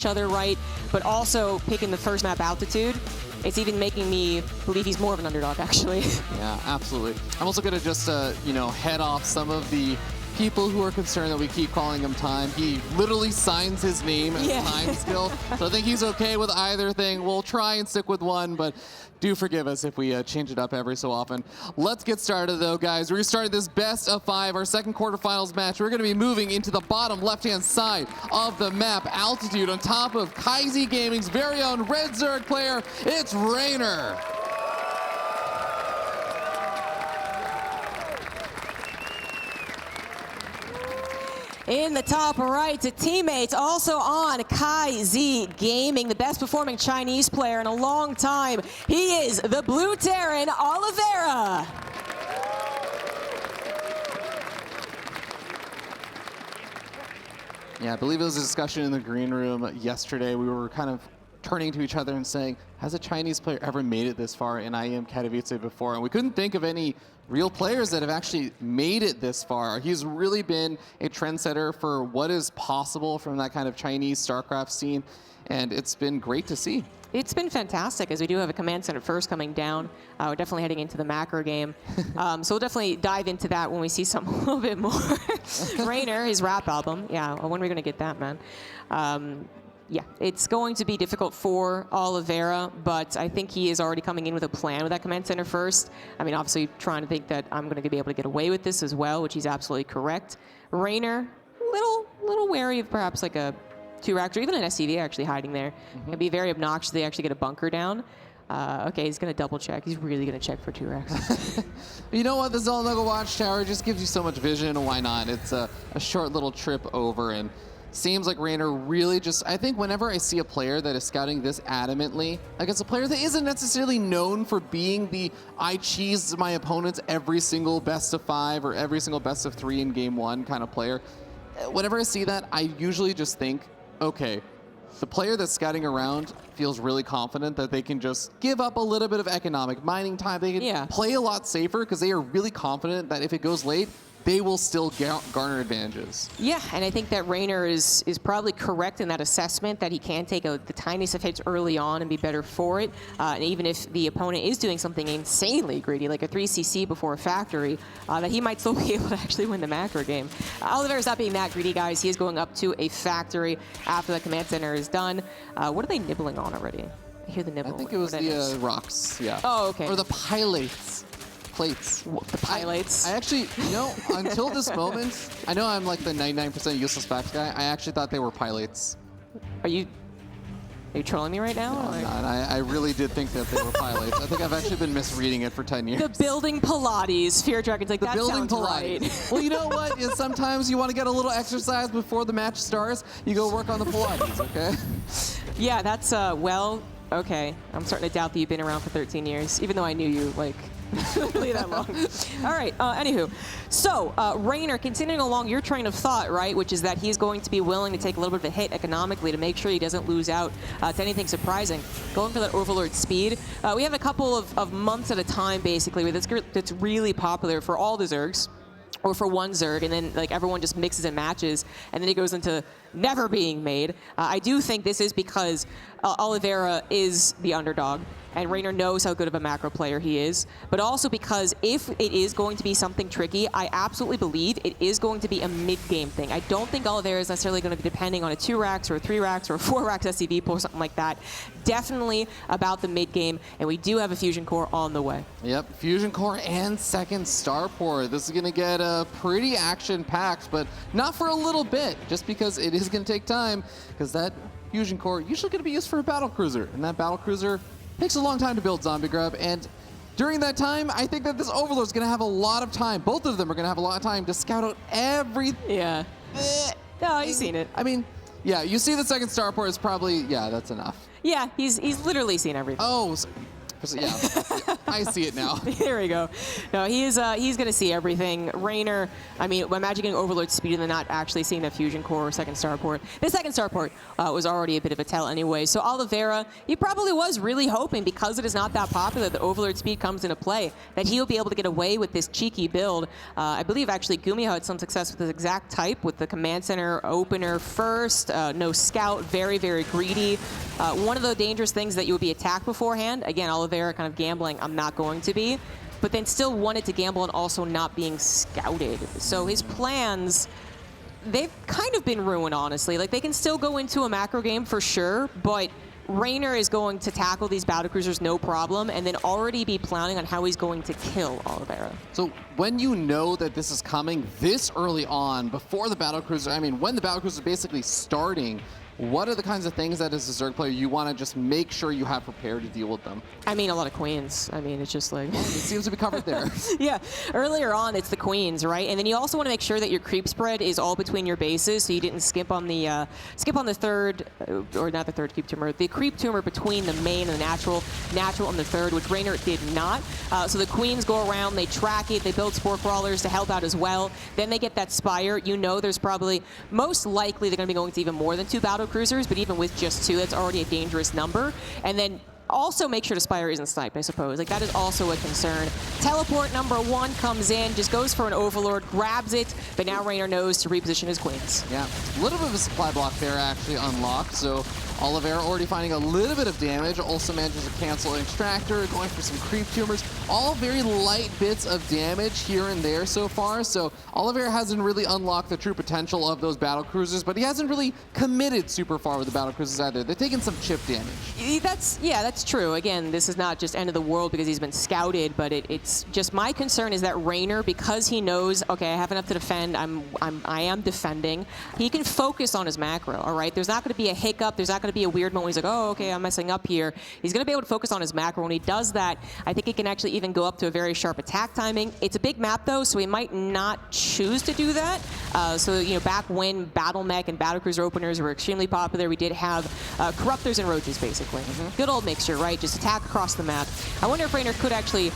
each other right, but also picking the first map altitude. It's even making me believe he's more of an underdog, actually. Yeah, absolutely. I'm also going to just, you know, head off some of the people who are concerned that we keep calling him Time. He literally signs his name as Time still, so I think he's okay with either thing. We'll try and stick with one, but do forgive us if we change it up every so often. Let's get started, though, guys. We're starting this best of 5, our second quarterfinals match. We're going to be moving into the bottom left-hand side of the map. Altitude on top of Kaizi Gaming's very own Red Zerg player. It's Reynor. In the top right, to teammates also on Kaizi Gaming, the best performing Chinese player in a long time. He is the Blue Terran, Oliveira. Yeah, I believe it was a discussion in the green room yesterday. We were kind of turning to each other and saying, has a Chinese player ever made it this far in IEM Katowice before? And we couldn't think of any real players that have actually made it this far. He's really been a trendsetter for what is possible from that kind of Chinese StarCraft scene, and it's been great to see. It's been fantastic, as we do have a command center first coming down. We're definitely heading into the macro game. So we'll definitely dive into that when we see something a little bit more. Reynor, his rap album. Yeah, when are we going to get that, man? Yeah, it's going to be difficult for Oliveira, but I think he is already coming in with a plan with that command center first. I mean, obviously trying to think that I'm going to be able to get away with this as well, which he's absolutely correct. Reynor, little wary of perhaps like a 2-rack or even an SCV actually hiding there. It'd be very obnoxious they actually get a bunker down. Okay, he's going to double check. He's really going to check for 2-racks. You know what? The Zolnoga Watchtower just gives you so much vision. Why not? It's a short little trip over, and seems like Reynor really just, I think whenever I see a player that is scouting this adamantly, like it's a player that isn't necessarily known for being the I cheese my opponents every single best of 5 or every single best of 3 in game 1 kind of player. Whenever I see that, I usually just think, okay, the player that's scouting around feels really confident that they can just give up a little bit of economic mining time. They can play a lot safer because they are really confident that if it goes late, they will still garner advantages. Yeah, and I think that Reynor is probably correct in that assessment that he can take the tiniest of hits early on and be better for it. And even if the opponent is doing something insanely greedy, like a 3CC before a factory, that he might still be able to actually win the macro game. Oliveira's not being that greedy, guys. He is going up to a factory after the command center is done. What are they nibbling on already? I hear the nibble. I think it was the rocks, yeah. Oh, okay. Or the pilates. Plates. The pilates. I actually, you know, until this moment, I know I'm like the 99% useless facts guy. I actually thought they were pilates. Are you trolling me right now? No, I'm not. I really did think that they were pilates. I think I've actually been misreading it for 10 years. The building Pilates. Fear Dragon's like, that sounds right. Well, you know what? Is sometimes you want to get a little exercise before the match starts. You go work on the Pilates, okay? Yeah, that's, well, okay. I'm starting to doubt that you've been around for 13 years, even though I knew you, like, really that long. All right, anywho. So, Reynor, continuing along your train of thought, right, which is that he's going to be willing to take a little bit of a hit economically to make sure he doesn't lose out to anything surprising. Going for that Overlord speed. We have a couple of months at a time, basically, with this group that's really popular for all the Zergs, or for one Zerg, and then like everyone just mixes and matches, and then it goes into never being made. I do think this is because Oliveira is the underdog, and Reynor knows how good of a macro player he is, but also because if it is going to be something tricky, I absolutely believe it is going to be a mid-game thing. I don't think Oliveira is necessarily going to be depending on a 2-racks or a 3-racks or a 4-racks SCV pull or something like that. Definitely about the mid-game, and we do have a Fusion Core on the way. Yep, Fusion Core and second Starport. This is going to get pretty action-packed, but not for a little bit, just because it is going to take time, because that Fusion Core usually going to be used for a battlecruiser, and that battlecruiser takes a long time to build Zombie Grub, and during that time, I think that this Overlord is going to have a lot of time. Both of them are going to have a lot of time to scout out everything. Yeah. No, you've seen it. I mean, yeah, you see the second Starport is probably, yeah, that's enough. Yeah, he's literally seen everything. Oh, Yeah, I see it now. There we go. No, he's going to see everything. Reynor, I mean, imagine getting Overlord speed and then not actually seeing the fusion core or second starport. The second starport was already a bit of a tell anyway. So Oliveira, he probably was really hoping, because it is not that popular that Overlord speed comes into play, that he'll be able to get away with this cheeky build. I believe actually Gumiho had some success with his exact type with the command center opener first, no scout, very, very greedy. One of the dangerous things that you would be attacked beforehand. Again, Oliveira kind of gambling, I'm not going to be, but then still wanted to gamble and also not being scouted. So his plans, they've kind of been ruined, honestly. Like, they can still go into a macro game for sure, but Reynor is going to tackle these battlecruisers no problem and then already be planning on how he's going to kill Oliveira. So when you know that this is coming this early on, before the battlecruiser, I mean, when the battlecruiser is basically starting, what are the kinds of things that as a Zerg player you want to just make sure you have prepared to deal with them? I mean, a lot of queens. I mean, it's just like... It seems to be covered there. Yeah, earlier on, it's the queens, right? And then you also want to make sure that your creep spread is all between your bases, so you didn't skip on the third, or not the third creep tumor, the creep tumor between the main and the natural on the third, which Reynor did not. So the queens go around, they track it, they build spore crawlers to help out as well. Then they get that spire. You know there's probably, most likely they're going to be going to even more than 2 battle cruisers, but even with just 2, that's already a dangerous number. And then also make sure the Spire isn't sniped, I suppose. Like, that is also a concern. Teleport number 1 comes in, just goes for an Overlord, grabs it, but now Reynor knows to reposition his queens. Yeah, a little bit of a supply block there actually unlocked, so Oliveira already finding a little bit of damage, also manages to cancel an extractor, going for some creep tumors, all very light bits of damage here and there so far, so Oliveira hasn't really unlocked the true potential of those battle cruisers, but he hasn't really committed super far with the battle cruisers either. They're taking some chip damage. That's true. Again, this is not just end of the world because he's been scouted, but it's just, my concern is that Reynor, because he knows, okay, I have enough to defend, I am defending, he can focus on his macro, all right? There's not going to be a hiccup, there's not going to be a weird moment when he's like, oh, okay, I'm messing up here. He's going to be able to focus on his macro. When he does that, I think he can actually even go up to a very sharp attack timing. It's a big map, though, so he might not choose to do that. So, you know, back when Battle Mech and Battlecruiser openers were extremely popular, we did have Corruptors and Roaches, basically. Good old mixture, right? Just attack across the map. I wonder if Reynor could actually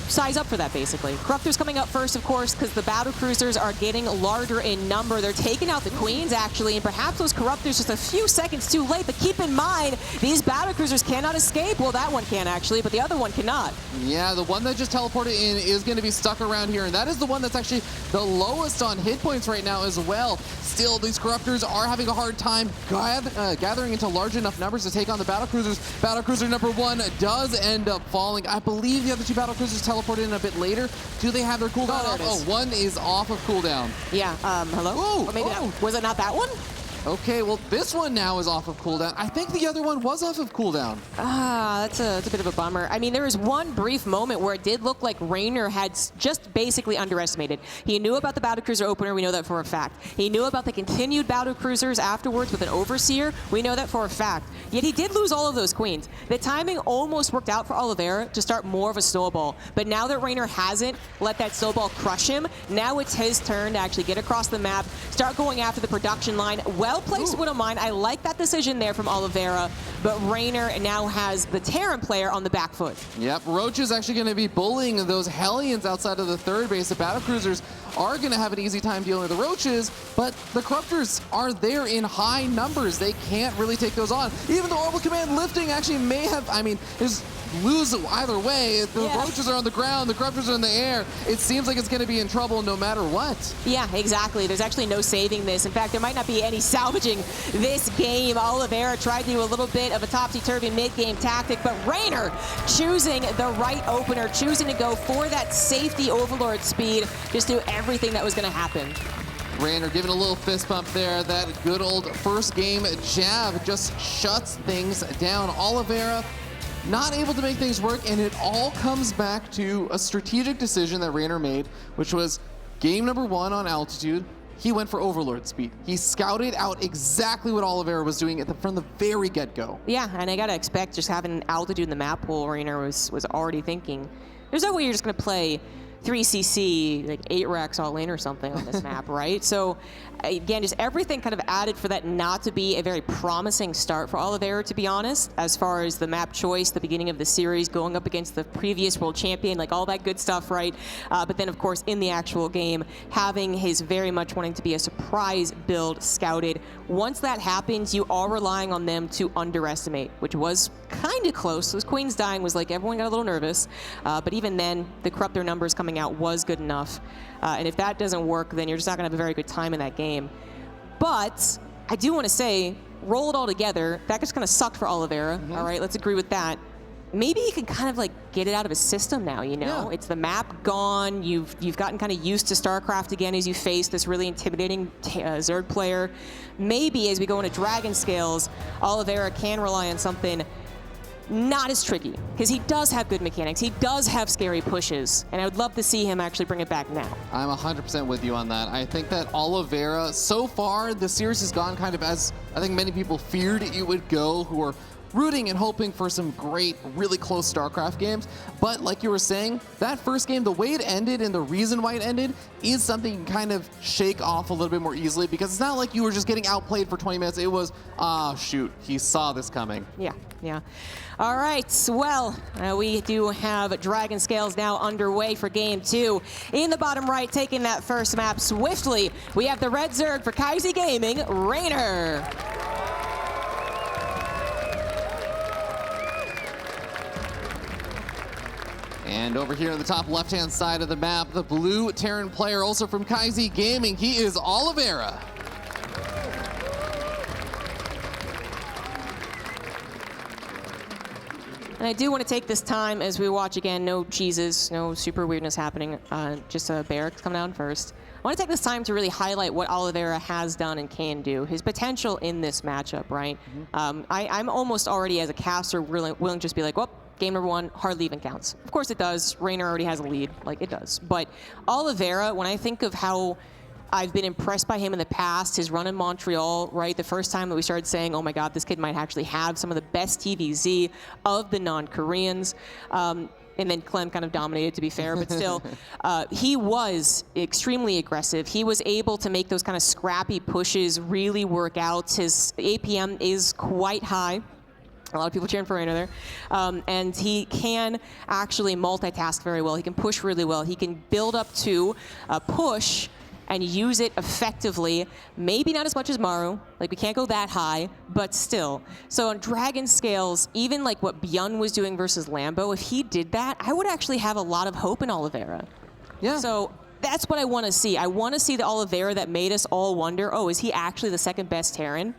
size up for that, basically. Corruptors coming up first, of course, because the battle cruisers are getting larger in number. They're taking out the queens, actually, and perhaps those Corruptors just a few seconds too late, but keep in mind, these battle cruisers cannot escape. Well, that one can, actually, but the other one cannot. Yeah, the one that just teleported in is going to be stuck around here, and that is the one that's actually the lowest on hit points right now as well. Still, these Corruptors are having a hard time gathering into large enough numbers to take on the battle cruisers. Battle cruiser number 1 does end up falling. I believe the other 2 battle cruisers teleported in a bit later. Do they have their cooldown off? Oh, one is off of cooldown. Yeah, hello? Ooh, or maybe was it not that one? Okay, well, this one now is off of cooldown. I think the other one was off of cooldown. That's a bit of a bummer. I mean, there was one brief moment where it did look like Reynor had just basically underestimated. He knew about the Battlecruiser opener, we know that for a fact. He knew about the continued Battlecruisers afterwards with an Overseer, we know that for a fact. Yet he did lose all of those queens. The timing almost worked out for Oliveira to start more of a snowball, but now that Reynor hasn't let that snowball crush him, now it's his turn to actually get across the map, start going after the production line. Well-placed Widow Mine. I like that decision there from Oliveira, but Reynor now has the Terran player on the back foot. Yep, Roach is actually going to be bullying those Hellions outside of the third base. The battlecruisers are going to have an easy time dealing with the Roaches, but the Corruptors are there in high numbers. They can't really take those on. Even the Orbital Command lifting actually may have, I mean, is lose either way. The Roaches are on the ground, the Corruptors are in the air. It seems like it's going to be in trouble no matter what. Yeah, exactly. There's actually no saving this. In fact, there might not be any salvaging this game. Oliveira tried to do a little bit of a topsy-turvy mid-game tactic, but Reynor choosing the right opener, choosing to go for that safety Overlord speed, just do everything that was going to happen. Reynor giving a little fist bump there. That good old first game jab just shuts things down. Oliveira not able to make things work, and it all comes back to a strategic decision that Reynor made, which was game number 1 on altitude. He went for Overlord speed. He scouted out exactly what Oliveira was doing from the very get-go. Yeah, and I gotta expect just having altitude in the map pool, Reynor was already thinking, there's no way you're just gonna play 3cc, like 8 racks all in or something on this map, right? So again, just everything kind of added for that not to be a very promising start for Oliveira, to be honest, as far as the map choice, the beginning of the series, going up against the previous world champion, like all that good stuff, right? But then, of course, in the actual game, having his very much wanting to be a surprise build scouted. Once that happens, you are relying on them to underestimate, which was kind of close. Those Queens dying was like everyone got a little nervous, but even then, the corruptor numbers coming out was good enough. And if that doesn't work, then you're just not going to have a very good time in that game. But I do want to say, roll it all together. That just kind of sucked for Oliveira. All right, let's agree with that. Maybe he can kind of like get it out of his system now, you know? Yeah. It's the map gone. You've gotten kind of used to StarCraft again as you face this really intimidating Zerg player. Maybe as we go into Dragon Scales, Oliveira can rely on something not as tricky, because he does have good mechanics. He does have scary pushes, and I would love to see him actually bring it back now. I'm 100% with you on that. I think that Oliveira, so far, the series has gone kind of as I think many people feared it would go, who are rooting and hoping for some great, really close StarCraft games. But like you were saying, that first game, the way it ended and the reason why it ended is something you can kind of shake off a little bit more easily, because it's not like you were just getting outplayed for 20 minutes. It was, shoot, he saw this coming. Yeah. All right, well, we do have Dragon Scales now underway for game 2. In the bottom right, taking that first map swiftly, we have the Red Zerg for Kaizi Gaming, Reynor. And over here on the top left-hand side of the map, the blue Terran player, also from Kaizi Gaming, he is Oliveira. And I do want to take this time as we watch again, no cheeses, no super weirdness happening, just a Barracks coming down first. I want to take this time to really highlight what Oliveira has done and can do, his potential in this matchup, right? I'm almost already, as a caster, willing to just be like, well, game number 1 hardly even counts. Of course it does. Reynor already has a lead, like it does. But Oliveira, when I think of how I've been impressed by him in the past, his run in Montreal, right? The first time that we started saying, oh my God, this kid might actually have some of the best TVZ of the non-Koreans. And then Clem kind of dominated, to be fair, but still, he was extremely aggressive. He was able to make those kind of scrappy pushes really work out. His APM is quite high. A lot of people cheering for Reynor there. And he can actually multitask very well. He can push really well. He can build up to a push and use it effectively. Maybe not as much as Maru. Like, we can't go that high, but still. So on Dragon Scales, even like what Byun was doing versus Lambo, if he did that, I would actually have a lot of hope in Oliveira. Yeah. So that's what I want to see. I want to see the Oliveira that made us all wonder, oh, is he actually the second best Terran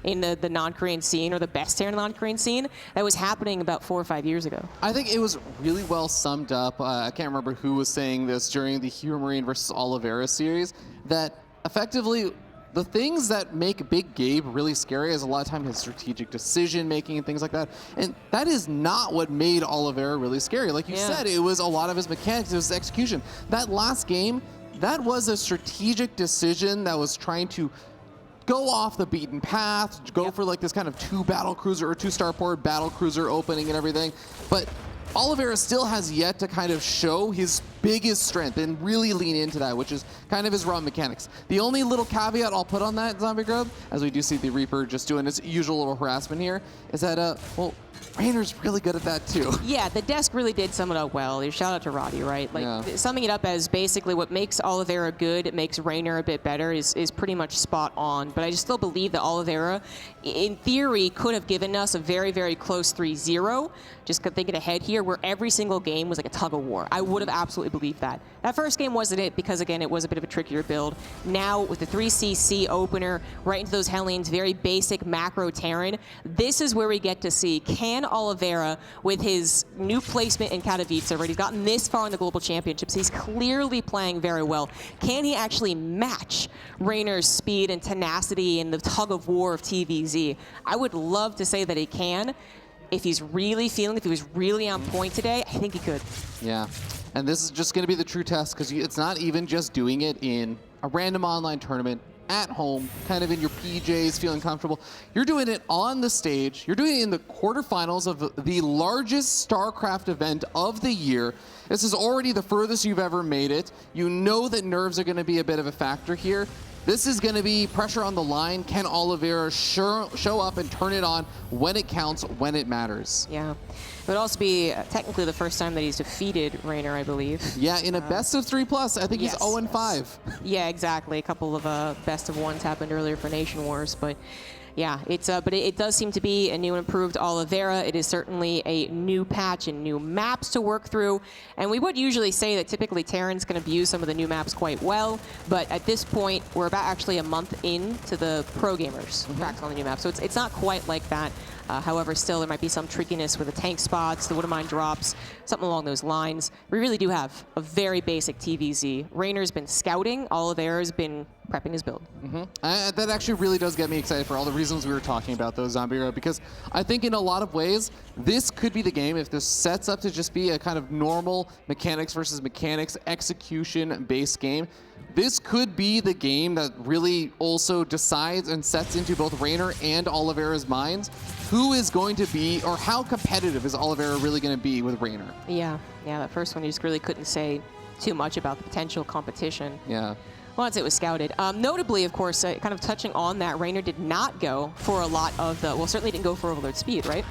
in the non-Korean scene, or the best Terran in the non-Korean scene? That was happening about 4 or 5 years ago. I think it was really well summed up. I can't remember who was saying this during the Hero Marine versus Oliveira series, that effectively the things that make Big Gabe really scary is a lot of times his strategic decision making and things like that. And that is not what made Oliveira really scary. Like you said, it was a lot of his mechanics, it was his execution. That last game, that was a strategic decision that was trying to go off the beaten path, go for like this kind of 2 battle cruiser or 2 starport battle cruiser opening and everything. But Oliveira still has yet to kind of show his biggest strength and really lean into that, which is kind of his raw mechanics. The only little caveat I'll put on that, Zombie Grub, as we do see the Reaper just doing his usual little harassment here, is that, well, Reynor's really good at that too. Yeah, the desk really did sum it up well. Shout out to Roddy, right? Like, summing it up as basically what makes Oliveira good, it makes Reynor a bit better, is pretty much spot on. But I just still believe that Oliveira, in theory, could have given us a very, very close 3-0. Just thinking ahead here, where every single game was like a tug of war. I would have absolutely believed that. That first game wasn't it, because again, it was a bit of a trickier build. Now, with the 3cc opener, right into those Hellions, very basic macro Terran, this is where we get to see, can Oliveira, with his new placement in Katowice, right? He's gotten this far in the Global Championships. He's clearly playing very well. Can he actually match Reynor's speed and tenacity and the tug of war of TVZ? I would love to say that he can. If he's really feeling, if he was really on point today, I think he could. Yeah, and this is just going to be the true test, because it's not even just doing it in a random online tournament at home, kind of in your PJs, feeling comfortable. You're doing it on the stage. You're doing it in the quarterfinals of the largest StarCraft event of the year. This is already the furthest you've ever made it. You know that nerves are going to be a bit of a factor here. This is going to be pressure on the line. Can Oliveira show up and turn it on when it counts, when it matters? Yeah. It would also be technically the first time that he's defeated Reynor, I believe. Yeah, in a best of 3+. I think yes, he's 0-5. Yeah, exactly. A couple of best of ones happened earlier for Nation Wars, but yeah, but it does seem to be a new and improved Oliveira. It is certainly a new patch and new maps to work through. And we would usually say that typically Terrans can abuse some of the new maps quite well, but at this point, we're about actually a month into the pro gamers practice on the new map. So it's not quite like that. However, still, there might be some trickiness with the tank spots, the Widowmine drops, something along those lines. We really do have a very basic TVZ. Reynor's been scouting. Oliveira's been prepping his build. That actually really does get me excited for all the reasons we were talking about, though, Zombie, because I think in a lot of ways, this could be the game if this sets up to just be a kind of normal mechanics versus mechanics execution-based game. This could be the game that really also decides and sets into both Reynor and Oliveira's minds who is going to be, or how competitive is Oliveira really going to be with Reynor. Yeah, that first one you just really couldn't say too much about the potential competition. Yeah. Once it was scouted. Notably, of course, kind of touching on that, Reynor did not go for a lot of the, well, certainly didn't go for overload speed, right?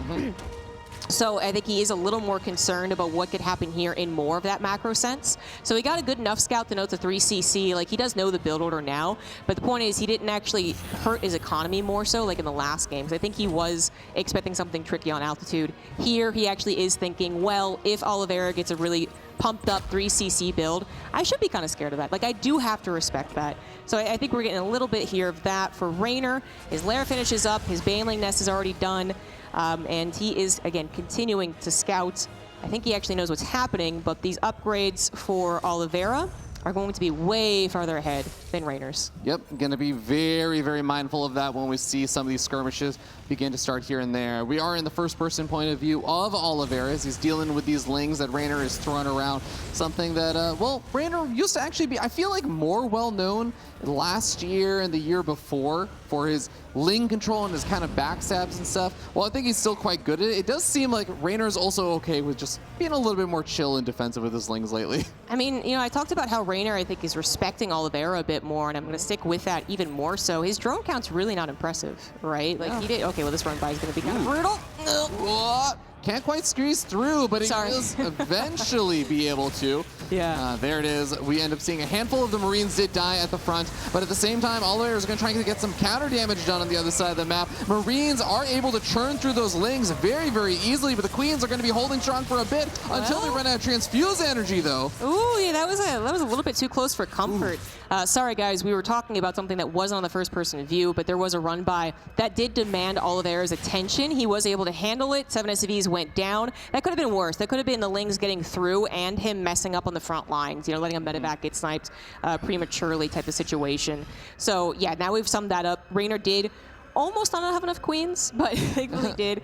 So I think he is a little more concerned about what could happen here in more of that macro sense. So he got a good enough scout to know it's a 3CC. Like, he does know the build order now, but the point is he didn't actually hurt his economy more so like in the last games. I think he was expecting something tricky on altitude. Here, he actually is thinking, well, if Oliveira gets a really pumped up 3CC build, I should be kind of scared of that. Like, I do have to respect that. So I think we're getting a little bit here of that for Reynor. His lair finishes up, his Baneling nest is already done, and he is, again, continuing to scout. I think he actually knows what's happening, but these upgrades for Oliveira are going to be way farther ahead than Reynor's. Yep, going to be very, very mindful of that when we see some of these skirmishes begin to start here and there. We are in the first-person point of view of Oliveira as he's dealing with these lings that Reynor is throwing around. Something that, well, Reynor used to actually be, I feel like, more well-known last year and the year before for his ling control and his kind of backstabs and stuff. Well, I think he's still quite good at it. It does seem like Reynor's also okay with just being a little bit more chill and defensive with his lings lately. I mean, you know, I talked about how Reynor, I think, is respecting Oliveira a bit more, and I'm going to stick with that even more so. His drone count's really not impressive, right? Like, he did, okay, well, this run by is going to be kind of brutal. What? Can't quite squeeze through, but he does eventually be able to. Yeah. There it is. We end up seeing a handful of the Marines did die at the front, but at the same time, Oliveira is going to try to get some counter damage done on the other side of the map. Marines are able to churn through those lings very, very easily, but the Queens are going to be holding strong for a bit until they run out of transfuse energy, though. Ooh, yeah, that was a little bit too close for comfort. Sorry, guys, we were talking about something that wasn't on the first-person view, but there was a run by that did demand Oliveira's attention. He was able to handle it. 7 SCVs went down. That could have been worse. That could have been the lings getting through and him messing up on the front lines, you know, letting a medevac get sniped prematurely type of situation. So, yeah, now we've summed that up. Reynor did almost not have enough queens, but they really did.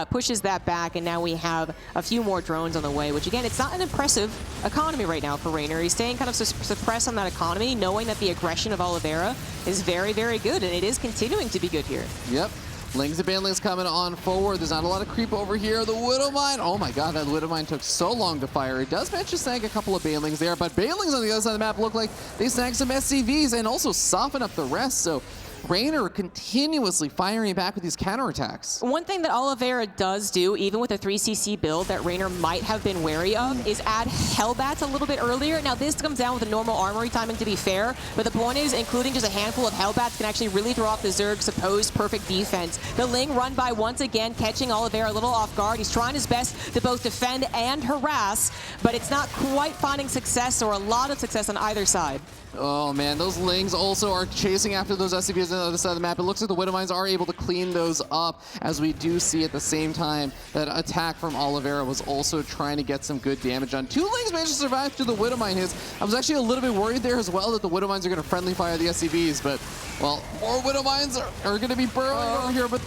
Pushes that back, and now we have a few more drones on the way, which, again, it's not an impressive economy right now for Reynor. He's staying kind of suppressed on that economy, knowing that the aggression of Oliveira is very, very good, and it is continuing to be good here. Yep. Lings and Banelings coming on forward. There's not a lot of creep over here. The Widowmine. Oh my god, that Widowmine took so long to fire. It does manage to snag a couple of Banelings there, but Banelings on the other side of the map look like they snagged some SCVs and also soften up the rest. So Reynor continuously firing back with these counterattacks. One thing that Oliveira does do, even with a 3CC build that Reynor might have been wary of, is add Hellbats a little bit earlier. Now, this comes down with a normal armory timing, to be fair, but the point is, including just a handful of Hellbats can actually really throw off the Zerg's supposed perfect defense. The Ling run by once again, catching Oliveira a little off guard. He's trying his best to both defend and harass, but it's not quite finding success or a lot of success on either side. Oh man, those Lings also are chasing after those SCVs on the other side of the map. It looks like the Widowmines are able to clean those up, as we do see at the same time that attack from Oliveira was also trying to get some good damage on. 2 Lings managed to survive through the Widowmine hits. I was actually a little bit worried there as well that the Widowmines are going to friendly fire the SCVs, but Well, more Widow Mines are going to be burrowing over here, but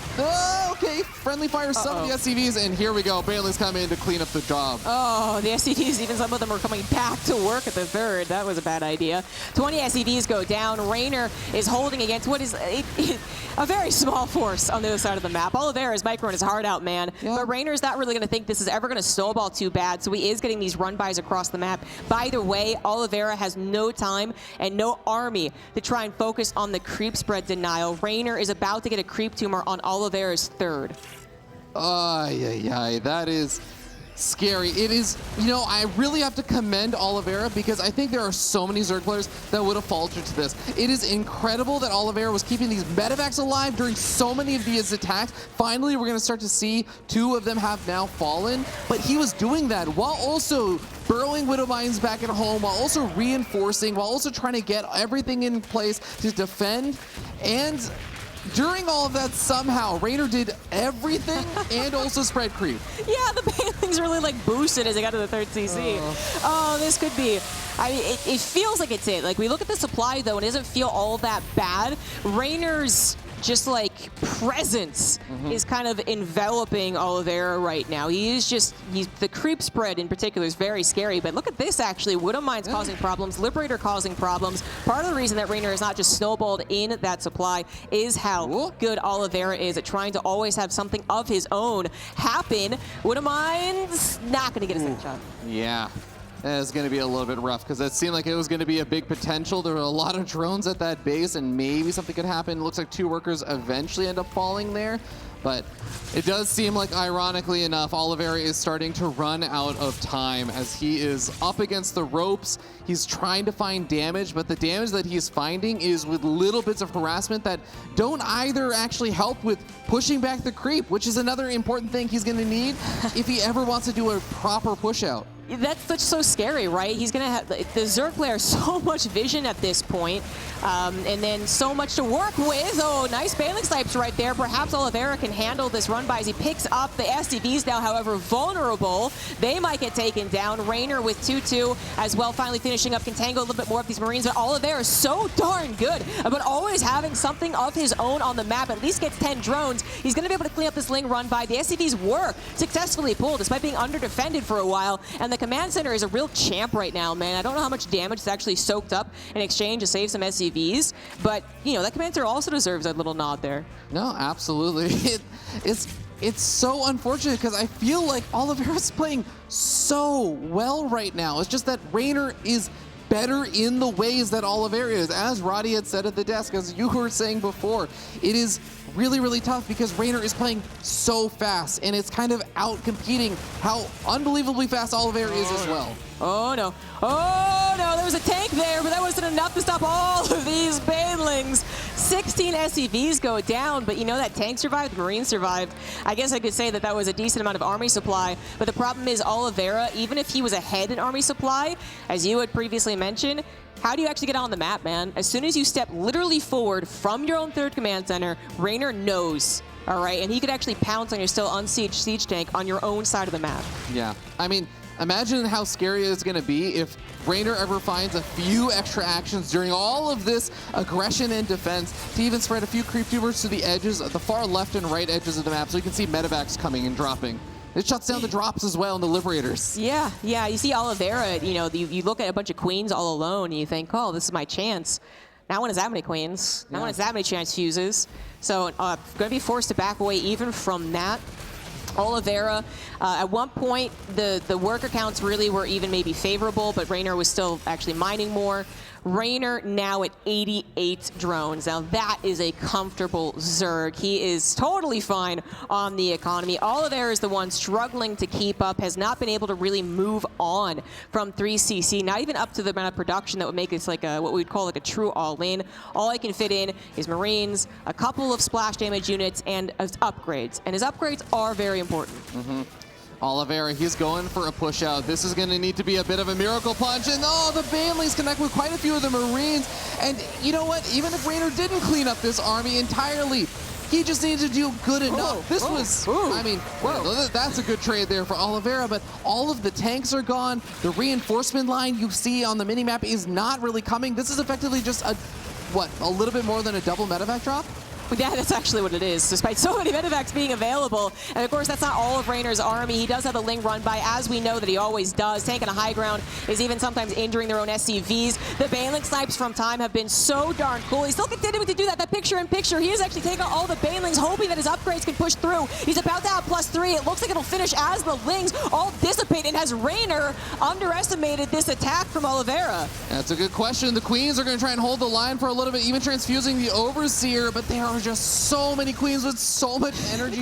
okay, friendly fire some of the SCVs, and here we go. Bailey's coming in to clean up the job. Oh, the SCVs, even some of them are coming back to work at the third. That was a bad idea. 20 SCVs go down. Reynor is holding against what is a very small force on the other side of the map. Oliveira is microing his heart out, man. Yeah. But Reynor's not really going to think this is ever going to snowball too bad, so he is getting these run-bys across the map. By the way, Oliveira has no time and no army to try and focus on the creep spread denial. Reynor is about to get a creep tumor on Oliveira's third. That is scary. It is, you know, I really have to commend Oliveira because I think there are so many Zerg players that would have faltered to this. It is incredible that Oliveira was keeping these medevacs alive during so many of these attacks. Finally, we're going to start to see 2 of them have now fallen, but he was doing that while also burrowing Widow Mines back at home, while also reinforcing, while also trying to get everything in place to defend. And during all of that, somehow, Reynor did everything and also spread creep. Yeah, the Banelings really like boosted as they got to the third CC. Oh, this could be. I mean, it feels like it's it. Like, we look at the supply, though, and it doesn't feel all that bad. Reynor's just like presence is kind of enveloping Oliveira right now. He's the creep spread in particular is very scary, but look at this actually. Widow Mines causing problems, Liberator causing problems. Part of the reason that Reynor is not just snowballed in that supply is how good Oliveira is at trying to always have something of his own happen. Widow Mines not going to get a second shot. Yeah. It's going to be a little bit rough because it seemed like it was going to be a big potential. There were a lot of drones at that base and maybe something could happen. It looks like 2 workers eventually end up falling there. But it does seem like, ironically enough, Oliveira is starting to run out of time as he is up against the ropes. He's trying to find damage, but the damage that he's finding is with little bits of harassment that don't either actually help with pushing back the creep, which is another important thing he's going to need if he ever wants to do a proper push out. That's so scary, right? He's going to have, the Zerg player has so much vision at this point, and then so much to work with. Oh, nice Baneling snipes right there. Perhaps Oliveira can handle this run by as he picks up the SCVs now, however, vulnerable. They might get taken down. Reynor with 2-2 as well, finally finishing up, can tangle a little bit more of these Marines, but Oliveira is so darn good about always having something of his own on the map. At least gets 10 drones. He's going to be able to clean up this Ling run by. The SCVs were successfully pulled despite being under-defended for a while, and the command center is a real champ right now, man. I don't know how much damage it's actually soaked up in exchange to save some SCVs, but, you know, that command center also deserves a little nod there. No, absolutely. It's so unfortunate because I feel like Oliveira's playing so well right now. It's just that Reynor is better in the ways that Oliveira is. As Roddy had said at the desk, as you were saying before, it is really, really tough because Reynor is playing so fast, and it's kind of out-competing how unbelievably fast Oliveira is as well. Oh no. Oh no, there was a tank there, but that wasn't enough to stop all of these Banelings. 16 SCVs go down, but you know that tank survived, the Marine survived. I guess I could say that that was a decent amount of army supply, but the problem is Oliveira, even if he was ahead in army supply, as you had previously mentioned, how do you actually get on the map, man? As soon as you step literally forward from your own third command center, Reynor knows, all right? And he could actually pounce on your still unsieged siege tank on your own side of the map. Yeah, I mean, imagine how scary it's going to be if Reynor ever finds a few extra actions during all of this aggression and defense to even spread a few creep tubers to the edges, the far left and right edges of the map, so you can see medevacs coming and dropping. It shuts down the drops as well and the Liberators. Yeah, you see Oliveira, you know, you look at a bunch of queens all alone and you think, oh, this is my chance. Not one has that many queens. Not one has that many chance fuses. So going to be forced to back away even from that. Oliveira, at one point, the worker counts really were even maybe favorable, but Reynor was still actually mining more. Reynor now at 88 drones. Now that is a comfortable Zerg. He is totally fine on the economy. Oliveira is the one struggling to keep up, has not been able to really move on from 3CC, not even up to the amount of production that would make this like what we'd call like a true all-in. All I can fit in is Marines, a couple of splash damage units, and his upgrades. And his upgrades are very important. Oliveira, he's going for a push out. This is going to need to be a bit of a miracle punch. And oh, the Banelings connect with quite a few of the Marines. And you know what? Even if Reynor didn't clean up this army entirely, he just needed to do good enough. I mean, that's a good trade there for Oliveira, but all of the tanks are gone. The reinforcement line you see on the minimap is not really coming. This is effectively just a what, a little bit more than a double medevac drop? Yeah, that's actually what it is, despite so many medevacs being available. And of course, that's not all of Reynor's army. He does have the Ling run by, as we know that he always does. Taking a high ground is even sometimes injuring their own SCVs. The Baneling snipes from time have been so darn cool. He's still continuing to do that. That picture-in-picture, he is actually taking out all the Banelings, hoping that his upgrades can push through. He's about to have +3. It looks like it'll finish as the Lings all dissipate. And has Reynor underestimated this attack from Oliveira? That's a good question. The Queens are going to try and hold the line for a little bit, even transfusing the Overseer, but there are just so many Queens with so much energy.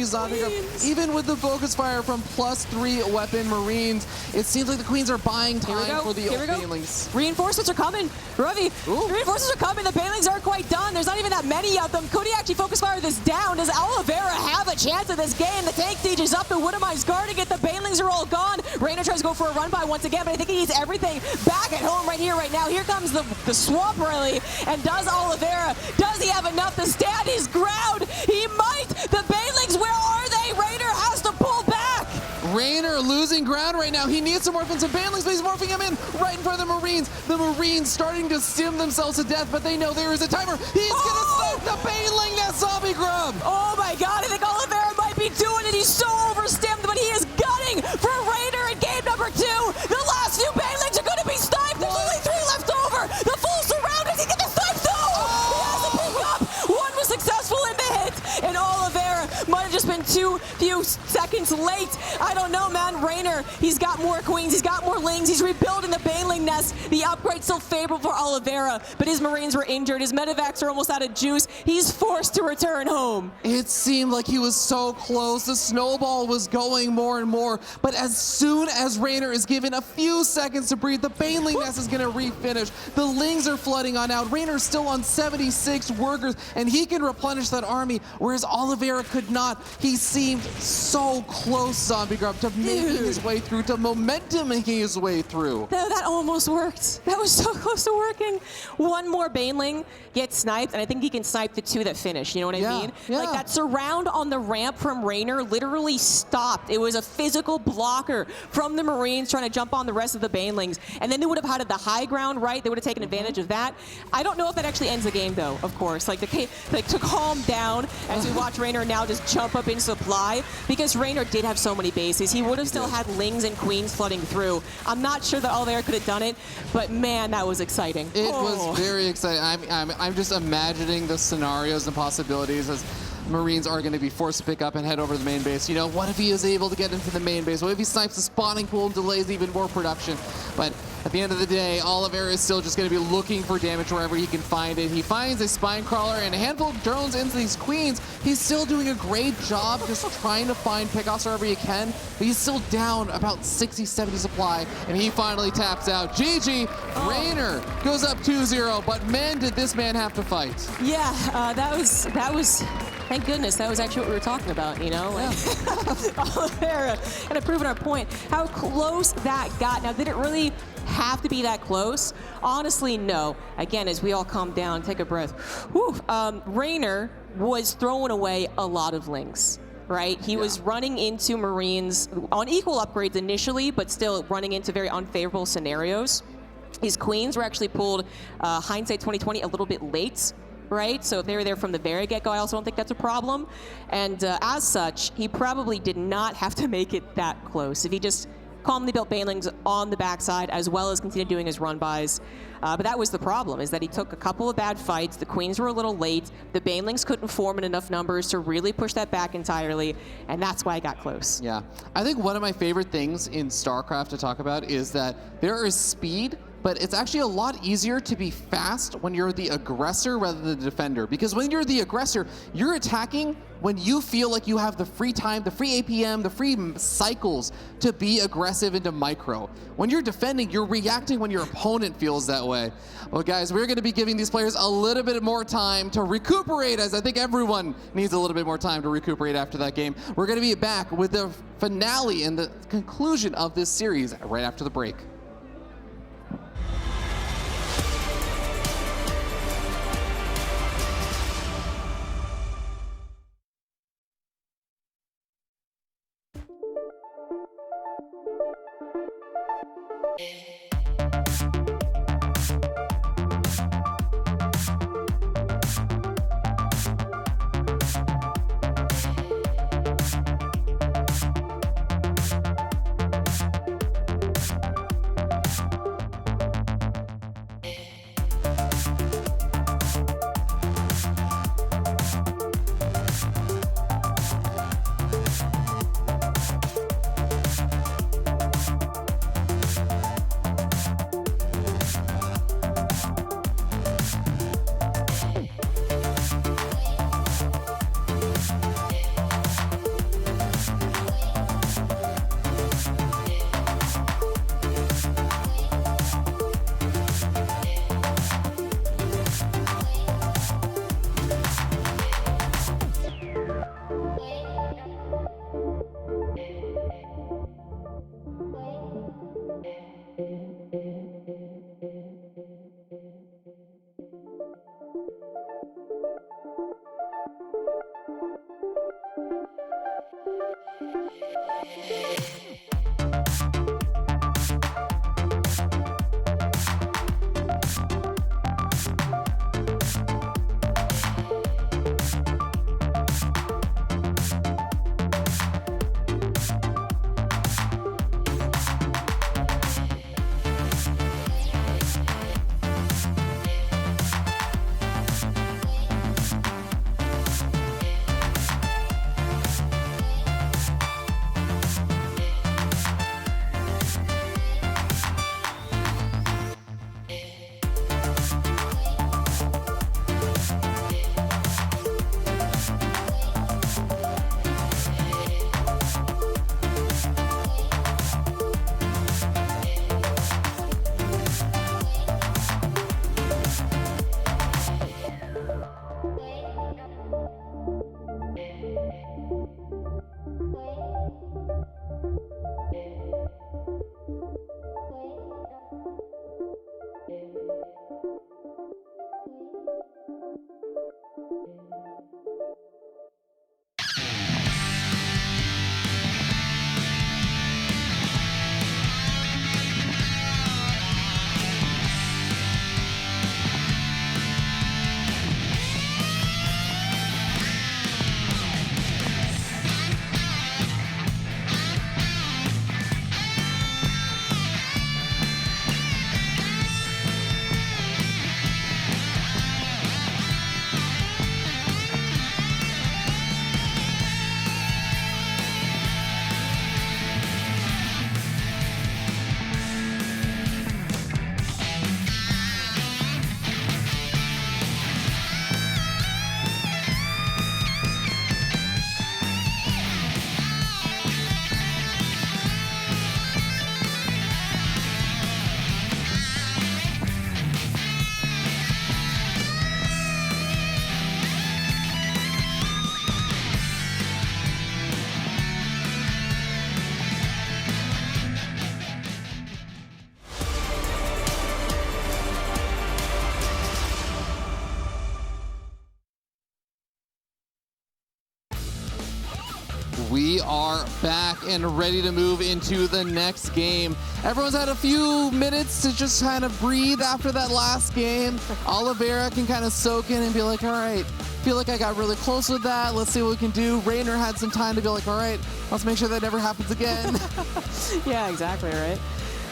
Even with the focus fire from +3 weapon Marines, it seems like the Queens are buying time for the Banelings. Reinforcements are coming. Ravi, reinforcements are coming. The Banelings aren't quite done. There's not even that many of them. Could he actually focus fire this down? Does Oliveira have a chance of this game? The tank siege is up. The Woodamine's guarding it. The Banelings are all gone. Reynor tries to go for a run by once again, but I think he needs everything back at home right here, right now. Here comes the swamp rally, and does Oliveira, does he have enough to stand his ground? He might! The Banelings, where are they? Reynor has to pull back! Reynor losing ground right now. He needs to morph in some Banelings, but he's morphing them in right in front of the Marines. The Marines starting to sim themselves to death, but they know there is a timer. He's gonna snipe the Baneling, that zombie grub! Oh my god, I think Oliveira might be doing it. He's so overstimmed, but he is gunning for Reynor in game number 2. The last few Banelings are gonna be sniped. There's only 3 left over. The full surround. Does he get the snipe? No! He has to pick up. One was successful in the hit, and Oliveira might have just been too few seconds late. I don't know, man. Reynor, he's got more Queens, he's got more Lings, he's rebuilding the Baneling nest. The upgrade's still favorable for Oliveira, but his Marines were injured. His medevacs are almost out of juice. He's forced to return home. It seemed like he was so close. The snowball was going more and more, but as soon as Reynor is given a few seconds to breathe, the Baneling nest is going to refinish. The Lings are flooding on out. Reynor's still on 76 workers, and he can replenish that army, whereas Oliveira could not. He seemed so close, Zombie Grub, to making his way through, to momentum making his way through. That almost worked. That was so close to working. One more Baneling gets sniped, and I think he can snipe the 2 that finish. You know what I mean? Yeah. Like that surround on the ramp from Reynor literally stopped. It was a physical blocker from the Marines trying to jump on the rest of the Banelings. And then they would have had the high ground, right? They would have taken advantage of that. I don't know if that actually ends the game, though, of course. Like to calm down as we watch Reynor now just jump up in supply, because Reynor did have so many bases. He would have still had Lings and Queens flooding through. I'm not sure that Oliveira could have done it, but man, that was exciting. It was very exciting. I'm just imagining the scenarios and possibilities as Marines are going to be forced to pick up and head over to the main base. You know, what if he is able to get into the main base? What if he snipes the spawning pool and delays even more production? But at the end of the day, Oliveira is still just going to be looking for damage wherever he can find it. He finds a spine crawler and a handful of drones into these Queens. He's still doing a great job just trying to find pickoffs wherever he can, but he's still down about 60, 70 supply, and he finally taps out. GG, Reynor goes up 2-0, but man, did this man have to fight. Yeah, that was. Thank goodness, that was actually what we were talking about, you know? Like, Oliveira, kind of proving our point, how close that got. Now, did it really have to be that close? Honestly, no. Again, as we all calm down, take a breath. Whew. Reynor was throwing away a lot of Lings, right? He was running into Marines on equal upgrades initially, but still running into very unfavorable scenarios. His Queens were actually pulled, hindsight 2020, a little bit late, right? So if they were there from the very get-go, I also don't think that's a problem. And as such, he probably did not have to make it that close. If he just calmly built Banelings on the backside, as well as continued doing his run-bys. But that was the problem, is that he took a couple of bad fights. The Queens were a little late. The Banelings couldn't form in enough numbers to really push that back entirely, and that's why I got close. Yeah. I think one of my favorite things in StarCraft to talk about is that there is speed, but it's actually a lot easier to be fast when you're the aggressor rather than the defender. Because when you're the aggressor, you're attacking when you feel like you have the free time, the free APM, the free cycles to be aggressive into micro. When you're defending, you're reacting when your opponent feels that way. Well, guys, we're going to be giving these players a little bit more time to recuperate, as I think everyone needs a little bit more time to recuperate after that game. We're going to be back with the finale and the conclusion of this series right after the break. We are back and ready to move into the next game. Everyone's had a few minutes to just kind of breathe after that last game. Oliveira can kind of soak in and be like, all right, feel like I got really close with that. Let's see what we can do. Reynor had some time to be like, all right, let's make sure that never happens again. Yeah, exactly, right?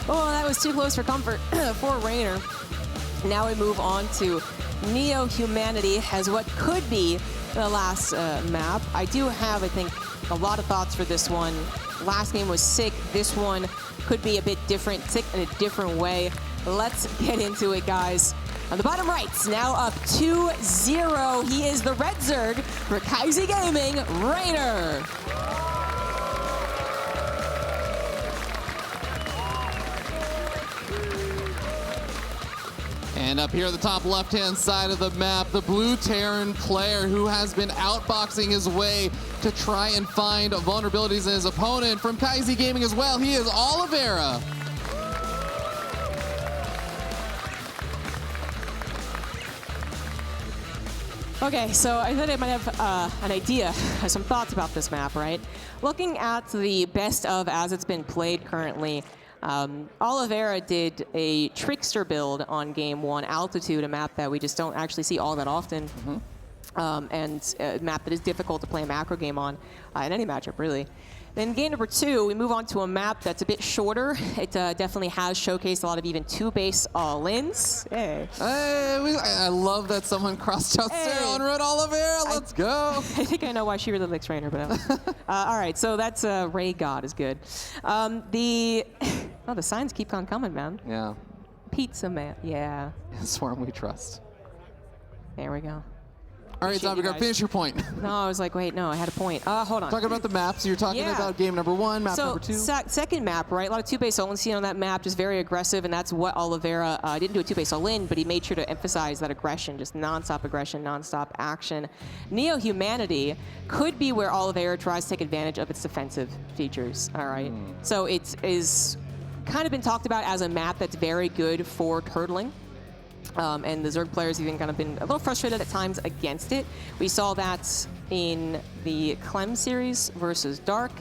Well, that was too close for comfort for Reynor. Now we move on to Neo Humanity as what could be the last map. I do have, I think, a lot of thoughts for this one. Last game was sick. This one could be a bit different, sick in a different way. Let's get into it, guys. On the bottom right, now up 2-0. He is the Red Zerg for Kaizi Gaming, Reynor. And up here at the top left-hand side of the map, the blue Terran player who has been outboxing his way to try and find vulnerabilities in his opponent. From Kaizi Gaming as well, he is Oliveira. Okay, so I thought I might have an idea, some thoughts about this map, right? Looking at the best of as it's been played currently, Oliveira did a Trickster build on game one, Altitude, a map that we just don't actually see all that often, and a map that is difficult to play a macro game on in any matchup, really. Then game number two, we move on to a map that's a bit shorter. It definitely has showcased a lot of even two-base all-ins. Hey. I love that someone crossed out Cyril and wrote Oliveira. Let's go. I think I know why she really likes Reynor, but all right, so that's Ray God is good. The signs keep on coming, man. Yeah. Pizza man, yeah. Swarm we trust. There we go. All right, Zombie Guard, finish your point. No, I was like, wait, no, I had a point. Hold on. Talking about the maps, you're talking about game number one, map number two. Second map, right? A lot of two-base all-in seen on that map, just very aggressive, and that's what Oliveira didn't do a two-base all-in, but he made sure to emphasize that aggression, just non-stop aggression, non-stop action. Neo Humanity could be where Oliveira tries to take advantage of its defensive features, all right? So it is kind of been talked about as a map that's very good for turtling. And the Zerg players even kind of been a little frustrated at times against it. We saw that in the Clem series versus Dark.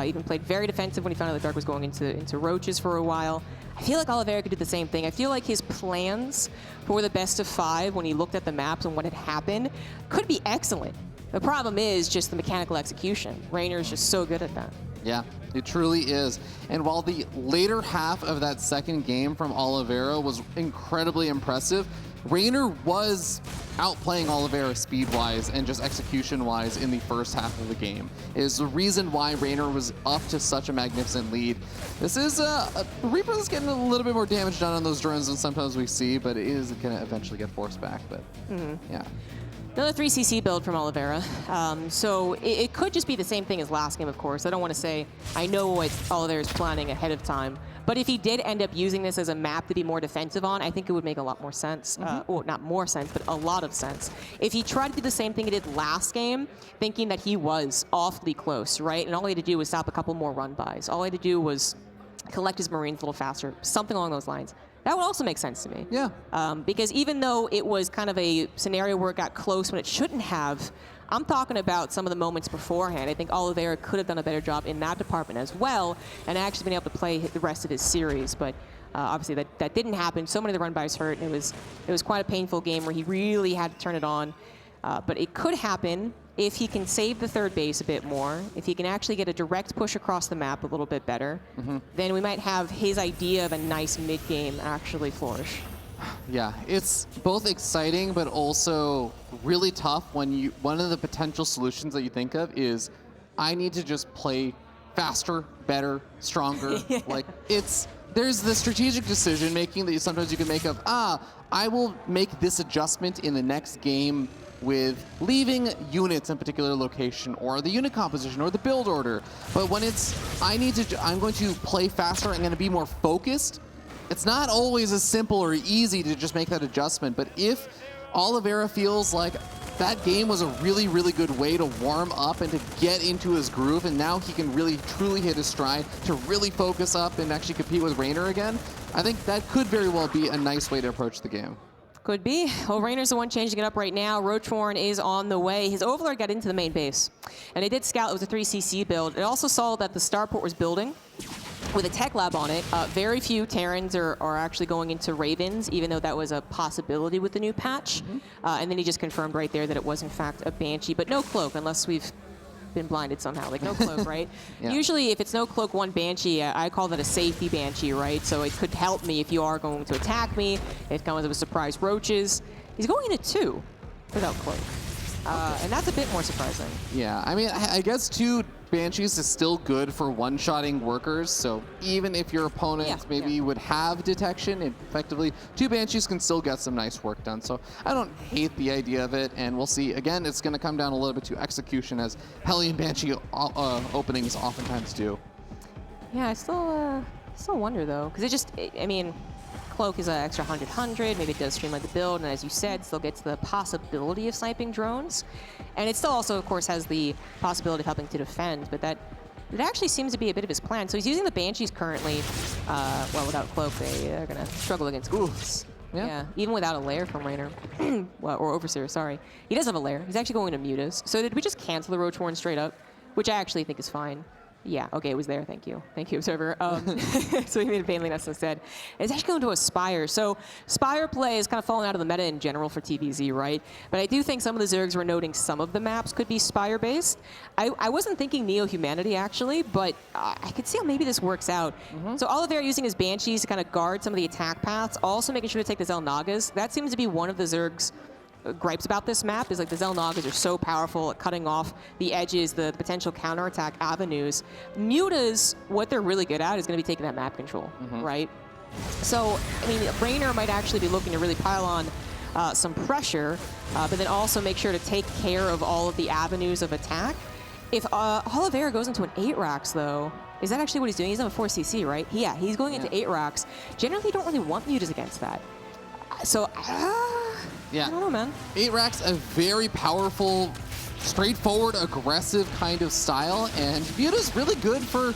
Even played very defensive when he found out the Dark was going into Roaches for a while. I feel like Oliveira could do the same thing. I feel like his plans for the best of 5, when he looked at the maps and what had happened, could be excellent. The problem is just the mechanical execution. Reynor is just so good at that. Yeah, it truly is. And while the later half of that second game from Oliveira was incredibly impressive, Reynor was outplaying Oliveira speed-wise and just execution-wise in the first half of the game. It is the reason why Reynor was up to such a magnificent lead. This is Reaper is getting a little bit more damage done on those drones than sometimes we see, but it is going to eventually get forced back. But yeah. Another 3cc build from Oliveira. So it could just be the same thing as last game, of course. I don't want to say I know what Oliveira's planning ahead of time. But if he did end up using this as a map to be more defensive on, I think it would make a lot more sense. Well, not more sense, but a lot of sense. If he tried to do the same thing he did last game, thinking that he was awfully close, right? And all he had to do was stop a couple more run-bys. All he had to do was collect his Marines a little faster, something along those lines. That would also make sense to me. Yeah. Because even though it was kind of a scenario where it got close when it shouldn't have, I'm talking about some of the moments beforehand. I think Oliveira could have done a better job in that department as well, and actually been able to play the rest of his series. But obviously that didn't happen. So many of the run-bys hurt, and it was quite a painful game where he really had to turn it on. But it could happen if he can save the third base a bit more, if he can actually get a direct push across the map a little bit better, then we might have his idea of a nice mid-game actually flourish. Yeah, it's both exciting but also really tough when one of the potential solutions that you think of is I need to just play faster, better, stronger. Like there's the strategic decision making that sometimes you can make of, I will make this adjustment in the next game with leaving units in a particular location or the unit composition or the build order. But when it's, I'm going to play faster, I'm going to be more focused, it's not always as simple or easy to just make that adjustment. But if Oliveira feels like that game was a really, really good way to warm up and to get into his groove, and now he can really, truly hit his stride to really focus up and actually compete with Reynor again, I think that could very well be a nice way to approach the game. Could be. Well, Reynor's the one changing it up right now. Roachhorn is on the way. His Overlord got into the main base. And they did scout. It was a 3cc build. It also saw that the starport was building with a tech lab on it. Very few Terrans are actually going into Ravens, even though that was a possibility with the new patch. And then he just confirmed right there that it was, in fact, a Banshee. But no cloak, unless we've been blinded somehow. Like, no cloak, right? Yeah. Usually, if it's no cloak, one Banshee, I call that a safety Banshee, right? So it could help me if you are going to attack me. It comes with a surprise Roaches. He's going into 2 without cloak. And that's a bit more surprising. Yeah, I mean, I guess 2 Banshees is still good for one-shotting workers, so even if your opponent maybe would have detection, effectively, 2 Banshees can still get some nice work done. So I don't hate the idea of it, and we'll see. Again, it's going to come down a little bit to execution, as Hellion Banshee openings oftentimes do. Yeah, I still wonder, though, because I mean, Cloak is an extra 100, maybe it does streamline the build, and as you said, still gets the possibility of sniping drones. And it still also, of course, has the possibility of helping to defend, but it actually seems to be a bit of his plan. So he's using the Banshees currently. Well, without Cloak, they're going to struggle against Ghouls. Yeah, even without a lair from Reynor. Well, or Overseer, sorry. He does have a lair. He's actually going to Mutas. So did we just cancel the Roachhorn straight up? Which I actually think is fine. Yeah, okay, it was there. Thank you. Thank you, Observer. So he made a Painly Nest instead. It's actually going to a Spire. So Spire play is kind of falling out of the meta in general for TVZ, right? But I do think some of the Zergs were noting some of the maps could be Spire-based. I wasn't thinking Neo-Humanity, actually, but I could see how maybe this works out. So Oliveira using his Banshees to kind of guard some of the attack paths, also making sure to take the Xel'Nagas. That seems to be one of the Zergs' gripes about this map, is like the Xel'Nagas are so powerful at cutting off the edges, the potential counterattack avenues. Mutas, what they're really good at is going to be taking that map control, right? So, I mean, Reynor might actually be looking to really pile on some pressure, but then also make sure to take care of all of the avenues of attack. If Oliveira goes into an 8 racks, though, is that actually what he's doing? He's on a 4cc, right? Yeah, he's going into 8 racks. Generally, you don't really want Mutas against that. So, yeah. I don't know, man. 8 racks, a very powerful, straightforward, aggressive kind of style, and Muta's really good for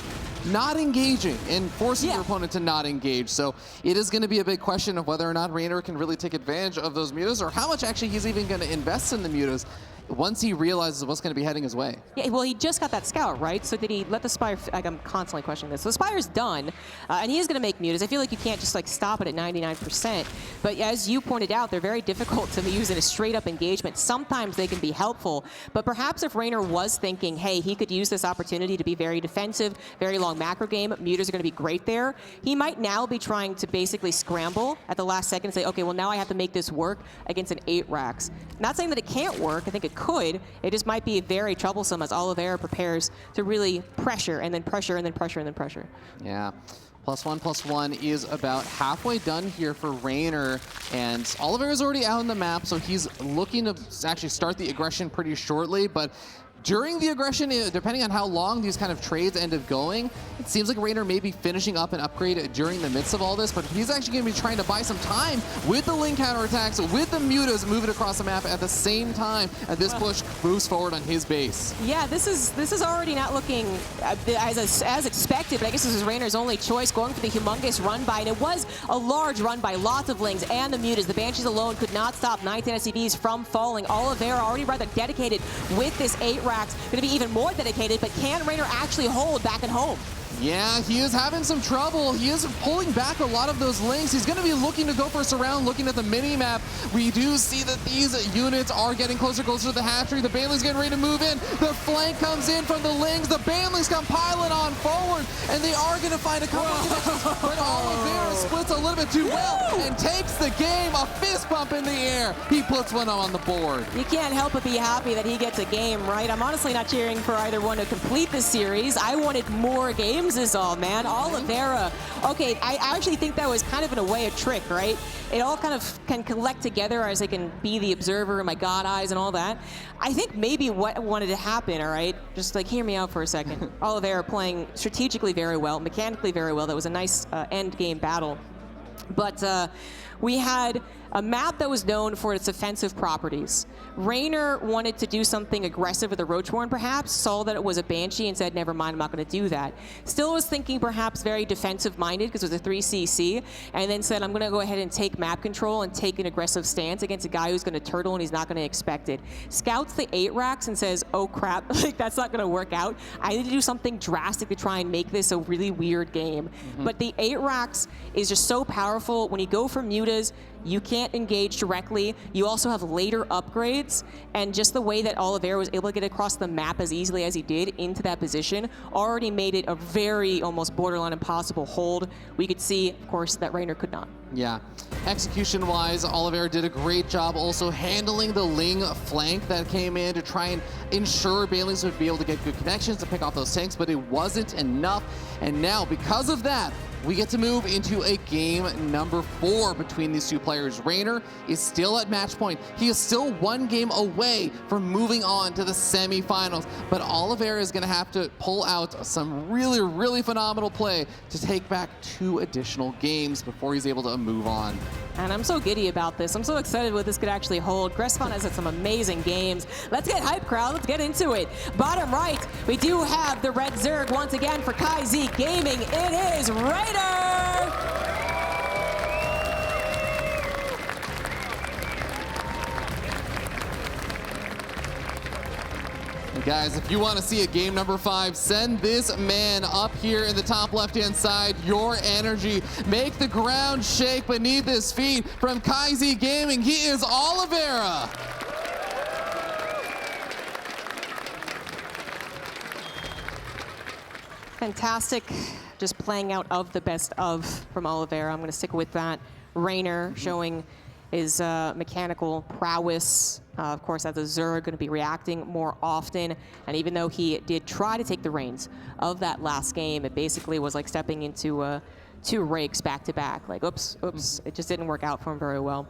not engaging and forcing your opponent to not engage. So it is going to be a big question of whether or not Reynor can really take advantage of those Mutas, or how much actually he's even going to invest in the Mutas. once he realizes what's going to be heading his way. Yeah, well, he just got that scout, right? So did he let the Spire, like, I'm constantly questioning this. So the Spire's done, and he is going to make mutas. I feel like you can't just like stop it at 99%. But as you pointed out, they're very difficult to use in a straight-up engagement. Sometimes they can be helpful, but perhaps if Reynor was thinking, hey, he could use this opportunity to be very defensive, very long macro game, mutas are going to be great there, he might now be trying to basically scramble at the last second and say, okay, well, now I have to make this work against an 8-Rax. Not saying that it can't work. I think it could. It just might be very troublesome as Oliveira prepares to really pressure and then pressure and then pressure and then pressure. Yeah. +1/+1 is about halfway done here for Reynor, and Oliveira's already out on the map, so he's looking to actually start the aggression pretty shortly, but during the aggression, depending on how long these kind of trades end up going, it seems like Reynor may be finishing up an upgrade during the midst of all this, but he's actually going to be trying to buy some time with the Ling counterattacks, with the mutas moving across the map at the same time as this push moves forward on his base. Yeah, this is already not looking as expected, but I guess this is Reynor's only choice, going for the humongous run by, and it was a large run by, lots of Lings and the mutas. The Banshees alone could not stop 19 SCVs from falling. Oliveira already rather dedicated with this 8-Rax, going to be even more dedicated, but can Reynor actually hold back at home? Yeah, he is having some trouble. He is pulling back a lot of those Lings. He's going to be looking to go for a surround, looking at the mini-map. We do see that these units are getting closer to the hatchery. The Banelings getting ready to move in. The flank comes in from the Lings. The Banelings come piling on forward, and they are going to find a couple of connections. But Oliveira splits a little bit too well and takes the game. A fist bump in the air. He puts one on the board. You can't help but be happy that he gets a game, right? I'm honestly not cheering for either one to complete this series. I wanted more games is all, man. Oliveira, okay, I actually think that was kind of in a way a trick, right? It all kind of can collect together as I can be the observer in my god eyes and all that. I think maybe what wanted to happen, all right, just like hear me out for a second. Oliveira playing strategically very well, mechanically very well. That was a nice end game battle. But we had a map that was known for its offensive properties. Reynor wanted to do something aggressive with a Roachborn perhaps, saw that it was a Banshee and said, never mind, I'm not going to do that. Still was thinking perhaps very defensive-minded because it was a 3CC, and then said, I'm going to go ahead and take map control and take an aggressive stance against a guy who's going to turtle and he's not going to expect it. Scouts the 8-Rax and says, oh crap, like that's not going to work out. I need to do something drastic to try and make this a really weird game. But the 8-Rax is just so powerful. When you go for mutas, you can't engage directly. You also have later upgrades, and just the way that Oliveira was able to get across the map as easily as he did into that position already made it a very almost borderline impossible hold. We could see, of course, that Reynor could not. Yeah. Execution-wise, Oliveira did a great job also handling the Ling flank that came in to try and ensure Banelings would be able to get good connections to pick off those tanks, but it wasn't enough. And now, because of that, we get to move into a game number 4 between these two players. Reynor is still at match point. He is still one game away from moving on to the semifinals. But Oliveira is going to have to pull out some really, really phenomenal play to take back 2 additional games before he's able to move on. And I'm so giddy about this. I'm so excited what this could actually hold. Gressfon has had some amazing games. Let's get hype, crowd. Let's get into it. Bottom right, we do have the red Zerg once again for KaiZ Gaming. It is Reynor! Guys, if you want to see a game number 5, send this man up here in the top left-hand side. Your energy. Make the ground shake beneath his feet. From KaiZ Gaming, he is Oliveira. Fantastic. Just playing out of the best of from Oliveira. I'm going to stick with that. Reynor showing his mechanical prowess. Of course, as a Zerg, going to be reacting more often. And even though he did try to take the reins of that last game, it basically was like stepping into 2 rakes back to back. Like, oops, oops. It just didn't work out for him very well.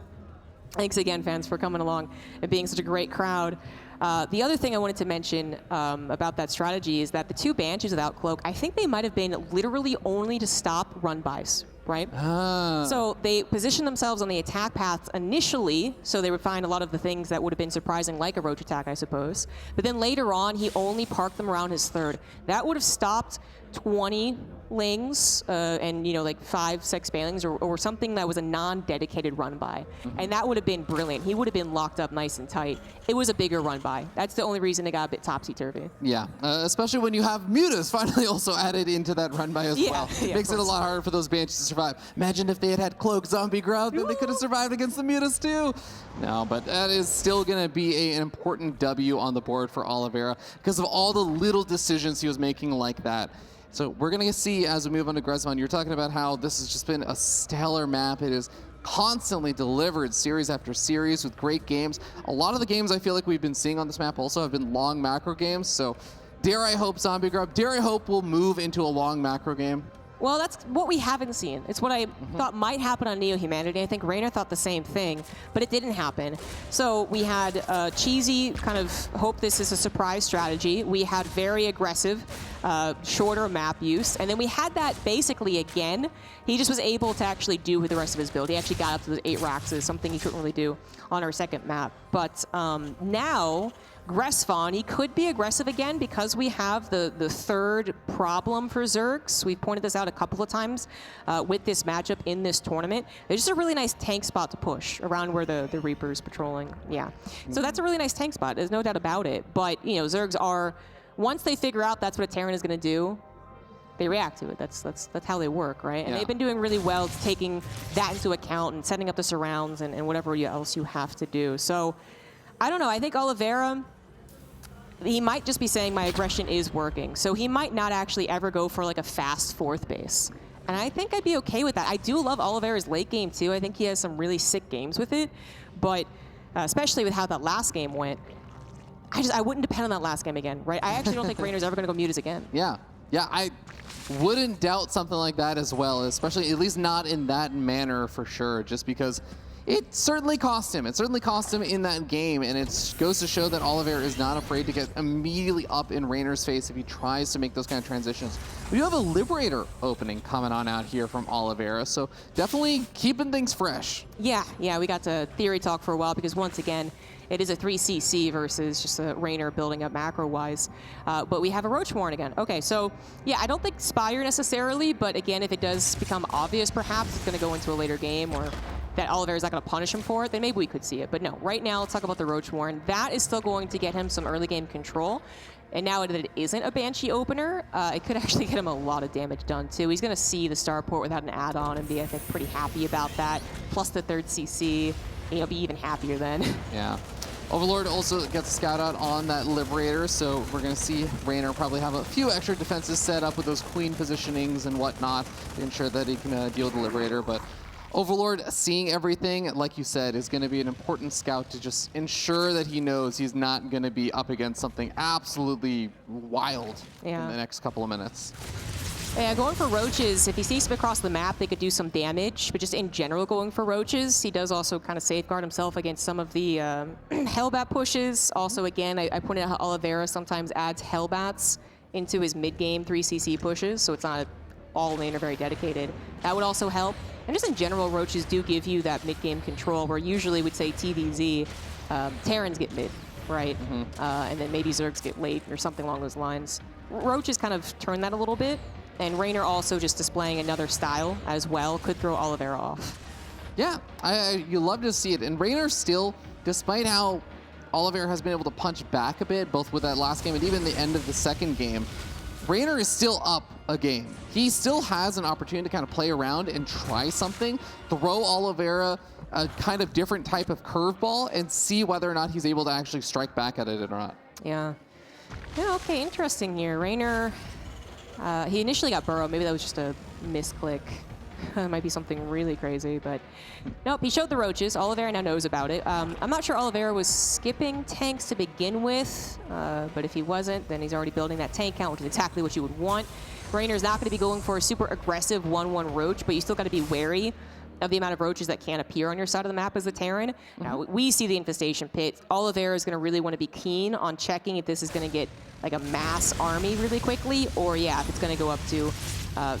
Thanks again, fans, for coming along and being such a great crowd. The other thing I wanted to mention about that strategy is that the 2 Banshees without Cloak, I think they might have been literally only to stop run-bys. right? Ah. So they positioned themselves on the attack paths initially, so they would find a lot of the things that would have been surprising, like a roach attack, I suppose. But then later on, he only parked them around his third. That would have stopped 20 lings and like 5-6 banelings or something that was a non-dedicated run by, and that would have been brilliant. He would have been locked up nice and tight. It was a bigger run by. That's the only reason it got a bit topsy-turvy. Yeah, especially when you have mutas finally also added into that run by as well. Yeah, Makes it a lot harder for those banshees to survive. Imagine if they had cloak zombie grub, then they could have survived against the mutas too. No, but that is still going to be an important W on the board for Oliveira because of all the little decisions he was making like that. So we're going to see as we move on to Grezvan, you're talking about how this has just been a stellar map. It is constantly delivered series after series with great games. A lot of the games I feel like we've been seeing on this map also have been long macro games. So dare I hope Zombie Grub, dare I hope we'll move into a long macro game? Well, that's what we haven't seen. It's what I thought might happen on Neo Humanity. I think Reynor thought the same thing, but it didn't happen. So we had cheesy kind of hope this is a surprise strategy. We had very aggressive, shorter map use, and then we had that basically again. He just was able to actually do with the rest of his build. He actually got up to the 8 racks, something he couldn't really do on our second map. But now, Grezvan, he could be aggressive again because we have the third problem for Zergs. We've pointed this out a couple of times with this matchup in this tournament. There's just a really nice tank spot to push around where the Reaper's patrolling. Yeah. So that's a really nice tank spot. There's no doubt about it. But, Zergs are, once they figure out that's what a Terran is going to do, they react to it. That's how they work, right? And they've been doing really well taking that into account and setting up the surrounds and whatever else you have to do. So, I don't know. I think Oliveira, he might just be saying my aggression is working. So he might not actually ever go for like a fast fourth base. And I think I'd be okay with that. I do love Oliveira's late game too. I think he has some really sick games with it. But especially with how that last game went, I wouldn't depend on that last game again, right? I actually don't think Reynor's ever going to go mutas again. Yeah, I wouldn't doubt something like that as well, especially at least not in that manner for sure, just because it certainly cost him. It certainly cost him in that game, and it goes to show that Oliveira is not afraid to get immediately up in Reynor's face if he tries to make those kind of transitions. We do have a Liberator opening coming on out here from Oliveira, so definitely keeping things fresh. Yeah, we got to theory talk for a while because once again, it is a 3CC versus just a Reynor building up macro-wise. But we have a Roach Warren again. Okay, so yeah, I don't think Spire necessarily, but again, if it does become obvious perhaps it's going to go into a later game or that Oliveira's not going to punish him for it, then maybe we could see it. But no, right now, let's talk about the Roach Warren. That is still going to get him some early game control. And now that it isn't a Banshee opener, it could actually get him a lot of damage done too. He's going to see the starport without an add-on and be, I think, pretty happy about that. Plus the third CC, be even happier then. Yeah. Overlord also gets a scout out on that Liberator, so we're going to see Reynor probably have a few extra defenses set up with those Queen positionings and whatnot to ensure that he can deal with the Liberator. But Overlord, seeing everything, like you said, is going to be an important scout to just ensure that he knows he's not going to be up against something absolutely wild in the next couple of minutes. Yeah, going for roaches, if he sees them across the map, they could do some damage, but just in general going for roaches, he does also kind of safeguard himself against some of the Hellbat pushes. Also, again, I pointed out how Oliveira sometimes adds Hellbats into his mid-game 3CC pushes, so it's not all lane or very dedicated. That would also help. And just in general, roaches do give you that mid-game control, where usually we'd say TVZ, Terrans get mid, right? And then maybe Zergs get late or something along those lines. Roaches kind of turn that a little bit. And Reynor also just displaying another style as well could throw Oliveira off. Yeah, you love to see it. And Reynor still, despite how Oliveira has been able to punch back a bit, both with that last game and even the end of the second game, Reynor is still up a game. He still has an opportunity to kind of play around and try something, throw Oliveira a kind of different type of curveball and see whether or not he's able to actually strike back at it or not. Yeah, okay, interesting here. Reynor, he initially got burrowed. Maybe that was just a misclick. It might be something really crazy, but nope, he showed the roaches. Oliveira now knows about it. I'm not sure Oliveira was skipping tanks to begin with, but if he wasn't, then he's already building that tank count, which is exactly what you would want. Reynor's not going to be going for a super aggressive 1-1 roach, but you still got to be wary of the amount of roaches that can appear on your side of the map as a Terran. Now, we see the infestation pit. Oliveira is going to really want to be keen on checking if this is going to get like a mass army really quickly, or if it's going to go up to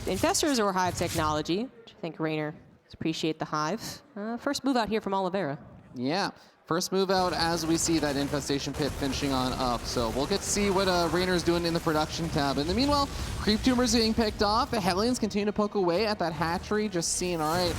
infestors or hive technology. I think Reynor appreciate the hive. First move out here from Oliveira. Yeah, first move out as we see that infestation pit finishing on up. So we'll get to see what Reynor's doing in the production tab. In the meanwhile, creep tumors being picked off. The Hellions continue to poke away at that hatchery, just seeing, all right,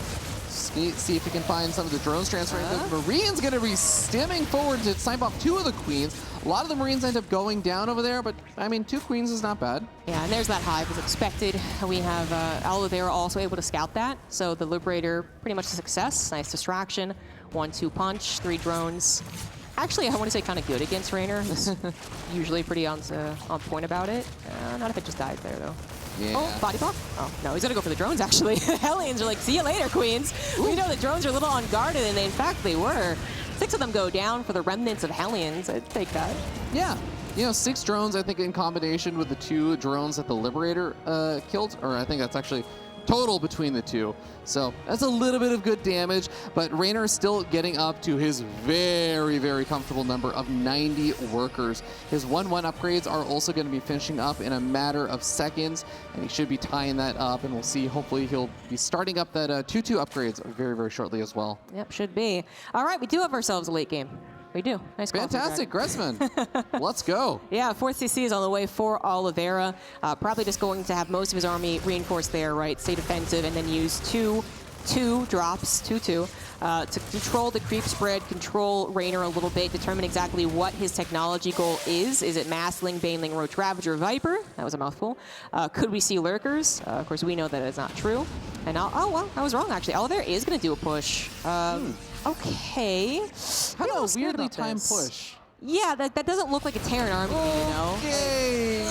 see if we can find some of the drones transferring. The Marine's going to be stimming forward to snipe off 2 of the queens. A lot of the Marines end up going down over there, but I mean, 2 queens is not bad. Yeah, and there's that hive as expected. We have Oliveira also able to scout that. So the Liberator, pretty much a success. Nice distraction. 1-2 punch, 3 drones. Actually, I want to say kind of good against Reynor. He's usually pretty on point about it. Not if it just died there, though. Yeah. Oh, body block? Oh, no, he's going to go for the drones, actually. Hellions are like, see you later, queens. Ooh. We know the drones are a little unguarded, and in fact, they were. 6 of them go down for the remnants of Hellions. I'd take that. Yeah. You know, 6 drones, I think, in combination with the 2 drones that the Liberator killed, or I think that's actually total between the 2. So that's a little bit of good damage, but Reynor is still getting up to his very, very comfortable number of 90 workers. His 1-1 upgrades are also going to be finishing up in a matter of seconds, and he should be tying that up, and we'll see, hopefully he'll be starting up that 2-2 upgrades very, very shortly as well. Yep, should be. All right, we do have ourselves a late game. We do. Nice call. Fantastic, Gressman. Let's go. Yeah, 4th CC is on the way for Oliveira. Probably just going to have most of his army reinforced there, right? Stay defensive and then use 2 drops, 2-2, to control the creep spread, control Reynor a little bit, determine exactly what his technology goal is. Is it Massling, Baneling, Roach Ravager, Viper? That was a mouthful. Could we see Lurkers? Of course, we know that it's not true. And oh, well, I was wrong, actually. Oliveira is going to do a push. Okay. Kind of a weirdly timed push. Yeah, that doesn't look like a Terran army, you know? Okay.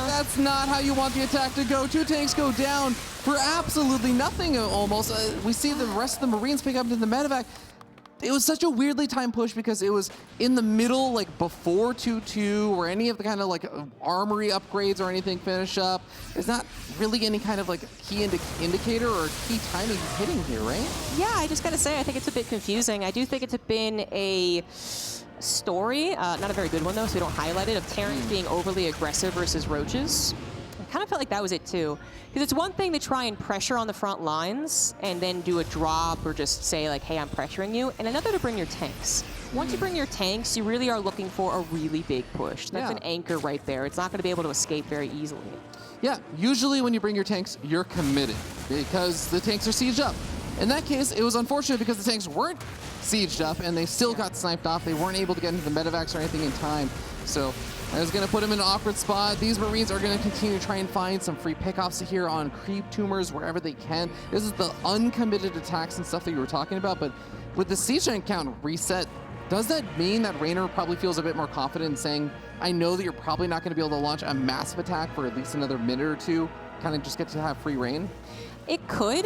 That's not how you want the attack to go. 2 tanks go down for absolutely nothing almost. We see the rest of the Marines pick up into the medevac. It was such a weirdly timed push because it was in the middle, like before 2-2 or any of the kind of like armory upgrades or anything finish up. There's not really any kind of like key indicator or key timing hitting here, right? Yeah, I just gotta say, I think it's a bit confusing. I do think it's been a story, not a very good one though, so we don't highlight it, of Terrans being overly aggressive versus Roaches. I kind of felt like that was it too. Because it's one thing to try and pressure on the front lines and then do a drop or just say like, hey, I'm pressuring you, and another to bring your tanks. Once you bring your tanks, you really are looking for a really big push. That's an anchor right there. It's not going to be able to escape very easily. Yeah, usually when you bring your tanks, you're committed because the tanks are sieged up. In that case, it was unfortunate because the tanks weren't sieged up and they still got sniped off. They weren't able to get into the medevacs or anything in time. So I was going to put him in an awkward spot. These Marines are going to continue to try and find some free pickoffs here on creep tumors wherever they can. This is the uncommitted attacks and stuff that you were talking about, but with the siege tank count reset, does that mean that Reynor probably feels a bit more confident in saying, I know that you're probably not going to be able to launch a massive attack for at least another minute or 2, kind of just get to have free reign? It could.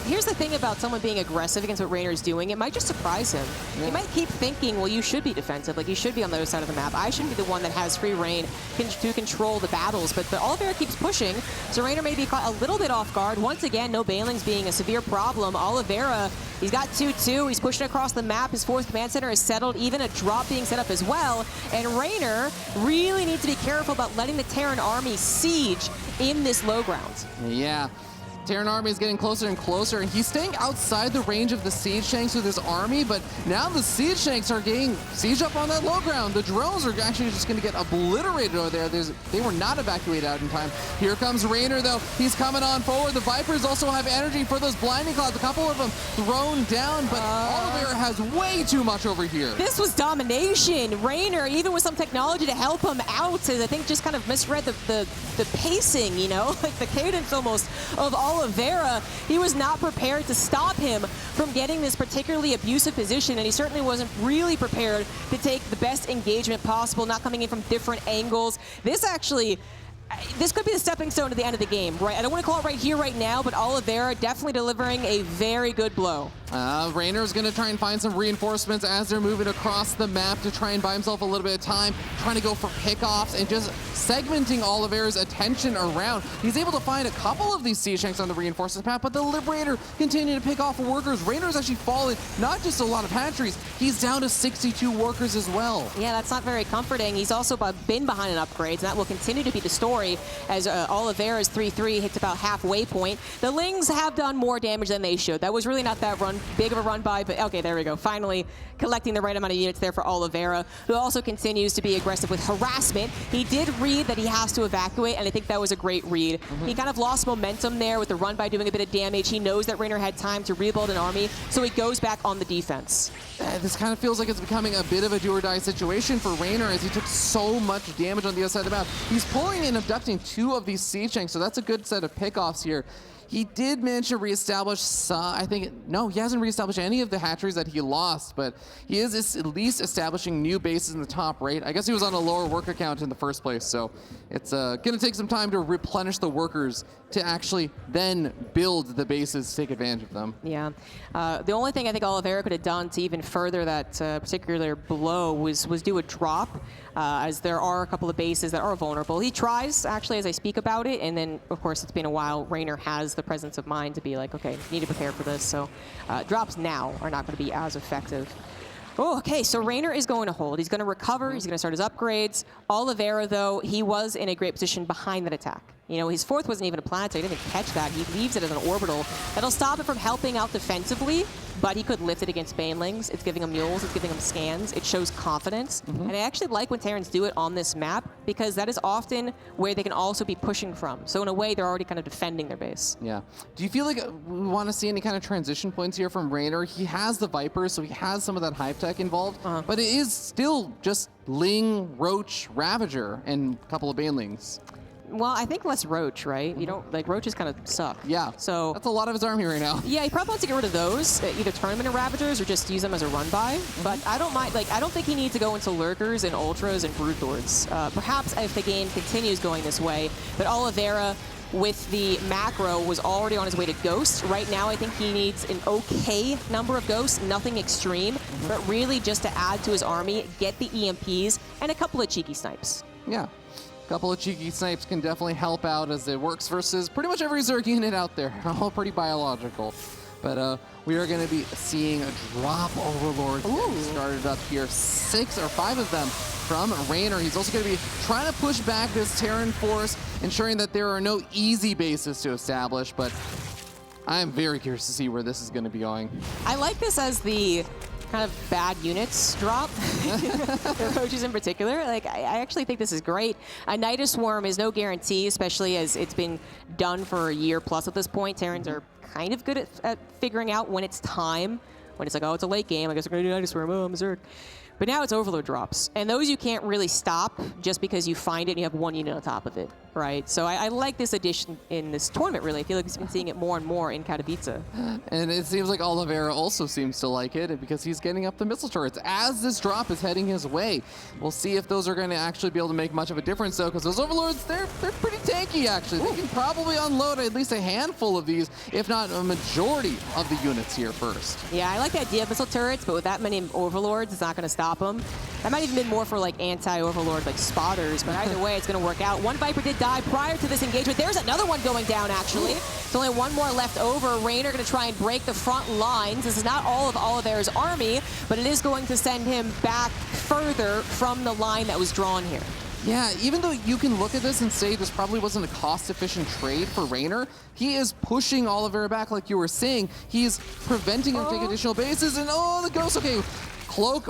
Here's the thing about someone being aggressive against what Reynor's doing. It might just surprise him. Yeah. He might keep thinking, well, you should be defensive. Like, you should be on the other side of the map. I shouldn't be the one that has free reign to control the battles. But Oliveira keeps pushing, so Reynor may be caught a little bit off guard. Once again, no Banelings being a severe problem. Oliveira, he's got 2-2. He's pushing across the map. His 4th command center is settled. Even a drop being set up as well. And Reynor really needs to be careful about letting the Terran army siege in this low ground. Yeah. Terran army is getting closer and closer, and he's staying outside the range of the siege tanks with his army, but now the siege tanks are getting sieged up on that low ground. The drones are actually just going to get obliterated over there. They were not evacuated out in time. Here comes Reynor, though. He's coming on forward. The Vipers also have energy for those blinding clouds. A couple of them thrown down, but Oliveira has way too much over here. This was domination. Reynor, even with some technology to help him out, I think just kind of misread the pacing, you know, like the cadence almost of Oliveira. He was not prepared to stop him from getting this particularly abusive position, and he certainly wasn't really prepared to take the best engagement possible, not coming in from different angles. This could be the stepping stone to the end of the game, right? I don't want to call it right here, right now, but Oliveira definitely delivering a very good blow. Reynor's going to try and find some reinforcements as they're moving across the map to try and buy himself a little bit of time, trying to go for pickoffs and just segmenting Oliveira's attention around. He's able to find a couple of these siege tanks on the reinforcements map, but the Liberator continuing to pick off workers. Reynor's actually fallen not just a lot of hatcheries, he's down to 62 workers as well. Yeah, that's not very comforting. He's also been behind in upgrades, and that will continue to be the story as Oliveira's 3-3 hits about halfway point. The Lings have done more damage than they should. That was really not that big of a run by, but okay, there we go. Finally collecting the right amount of units there for Oliveira, who also continues to be aggressive with harassment. He did read that he has to evacuate, and I think that was a great read. He kind of lost momentum there with the run by doing a bit of damage. He knows that Reynor had time to rebuild an army, so he goes back on the defense. This kind of feels like it's becoming a bit of a do-or-die situation for Reynor as he took so much damage on the other side of the map. He's pulling and abducting 2 of these siege tanks, so that's a good set of pickoffs here. He did manage to reestablish no, he hasn't reestablished any of the hatcheries that he lost, but he is at least establishing new bases in the top right. I guess he was on a lower worker count in the first place, so it's going to take some time to replenish the workers to actually then build the bases to take advantage of them. Yeah. The only thing I think Oliveira could have done to even further that particular blow was do a drop, as there are a couple of bases that are vulnerable. He tries, actually, as I speak about it, and then, of course, it's been a while. Reynor has the presence of mind to be like, okay, need to prepare for this. So drops now are not going to be as effective. Oh, okay, so Reynor is going to hold. He's going to recover. He's going to start his upgrades. Oliveira, though, he was in a great position behind that attack. You know, his 4th wasn't even a planetary. He didn't even catch that. He leaves it as an orbital. That'll stop it from helping out defensively, but he could lift it against Banelings. It's giving him mules. It's giving him scans. It shows confidence. And I actually like when Terrans do it on this map because that is often where they can also be pushing from. So in a way, they're already kind of defending their base. Yeah. Do you feel like we want to see any kind of transition points here from Reynor? He has the Vipers, so he has some of that hive tech involved, but it is still just Ling, Roach, Ravager, and a couple of Banelings. Well, I think less Roach, right? You don't, like, Roaches kind of suck. Yeah, so that's a lot of his army right now. Yeah, he probably wants to get rid of those, either turn them into Ravagers or just use them as a run-by. But I don't mind, like, I don't think he needs to go into Lurkers and Ultras and Brood Lords. Perhaps if the game continues going this way, but Oliveira with the macro was already on his way to Ghost. Right now, I think he needs an okay number of Ghosts, nothing extreme, but really just to add to his army, get the EMPs, and a couple of cheeky snipes. Yeah. Couple of cheeky snipes can definitely help out as it works versus pretty much every Zerg unit out there. All pretty biological. But we are going to be seeing a drop Overlord started up here. 6 or 5 of them from Reynor. He's also going to be trying to push back this Terran force, ensuring that there are no easy bases to establish. But I am very curious to see where this is going to be going. I like this as the kind of bad units drop, the Roaches in particular. Like, I actually think this is great. A Nidus Swarm is no guarantee, especially as it's been done for a year plus at this point. Terrans are kind of good at figuring out when it's time. When it's like, oh, it's a late game, I guess we're going to do Nidus Swarm, oh, I'm Zerg. But now it's Overlord drops. And those you can't really stop just because you find it and you have one unit on top of it, right? So I like this addition in this tournament, really. I feel like we've been seeing it more and more in Katowice. And it seems like Oliveira also seems to like it because he's getting up the missile turrets as this drop is heading his way. We'll see if those are going to actually be able to make much of a difference, though, because those Overlords, they're pretty tanky, actually. They can probably unload at least a handful of these, if not a majority of the units here first. Yeah, I like the idea of missile turrets, but with that many Overlords, it's not going to stop them. That might even been more for like anti-Overlord, like spotters, but either way, it's going to work out. One Viper did die prior to this engagement. There's another one going down, actually. There's only one more left over. Reynor going to try and break the front lines. This is not all of Oliveira's army, but it is going to send him back further from the line that was drawn here. Yeah, even though you can look at this and say this probably wasn't a cost-efficient trade for Reynor, he is pushing Oliveira back like you were saying. He's preventing him to take additional bases, and oh, the Ghost, okay.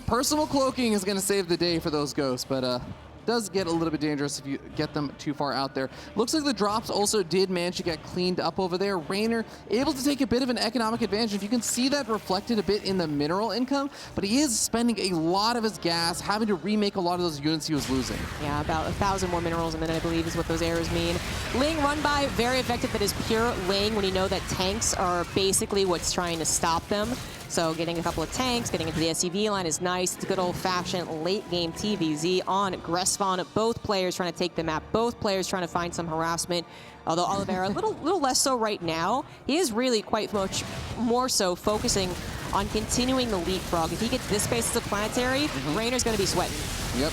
Personal cloaking is going to save the day for those Ghosts, but does get a little bit dangerous if you get them too far out there. Looks like the drops also did manage to get cleaned up over there. Reynor able to take a bit of an economic advantage. If you can see that reflected a bit in the mineral income, but he is spending a lot of his gas, having to remake a lot of those units he was losing. Yeah, about 1,000 more minerals a minute, I believe, is what those arrows mean. Ling run by, very effective. That is pure Ling when you know that tanks are basically what's trying to stop them. So getting a couple of tanks, getting into the SCV line is nice. It's a good old-fashioned late-game TVZ on Gressvon. Both players trying to take the map. Both players trying to find some harassment. Although Oliveira a little less so right now. He is really quite much more so focusing on continuing the leapfrog. If he gets this space as a planetary, Reynor's going to be sweating. Yep.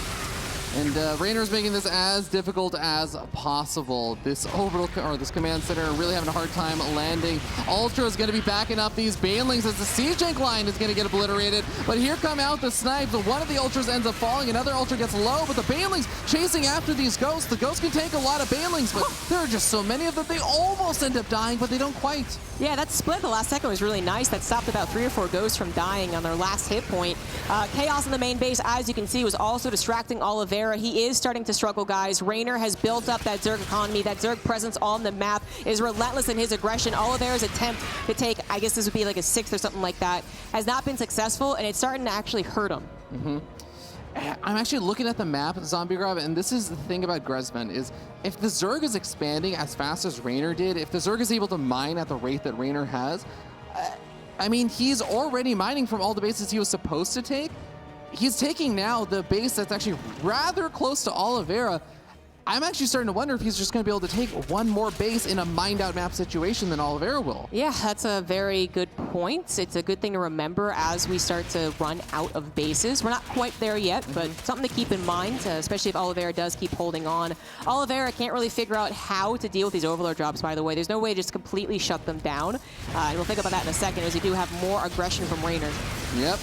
And Reynor's making this as difficult as possible. This orbital, or this command center, really having a hard time landing. Ultra is going to be backing up these Banelings as the siege tank line is going to get obliterated. But here come out the snipes. One of the Ultras ends up falling. Another Ultra gets low, but the Banelings chasing after these Ghosts. The Ghosts can take a lot of Banelings, but there are just so many of them. They almost end up dying, but they don't quite. Yeah, that split the last second was really nice. That stopped about 3 or 4 Ghosts from dying on their last hit point. Chaos in the main base, as you can see, was also distracting Oliveira. He is starting to struggle, guys. Reynor has built up that Zerg economy. That Zerg presence on the map is relentless in his aggression. Oliveira's attempt to take, I guess this would be like a 6th or something like that, has not been successful, and it's starting to actually hurt him. I'm actually looking at the map of the Zombie Grab, and this is the thing about Gressvon, is if the Zerg is expanding as fast as Reynor did, if the Zerg is able to mine at the rate that Reynor has, I mean, he's already mining from all the bases he was supposed to take. He's taking now the base that's actually rather close to Oliveira. I'm actually starting to wonder if he's just going to be able to take one more base in a mined out map situation than Oliveira will. Yeah, that's a very good point. It's a good thing to remember as we start to run out of bases. We're not quite there yet, but something to keep in mind, especially if Oliveira does keep holding on. Oliveira can't really figure out how to deal with these Overlord drops, by the way. There's no way to just completely shut them down. And we'll think about that in a second, as we do have more aggression from Reynor. Yep.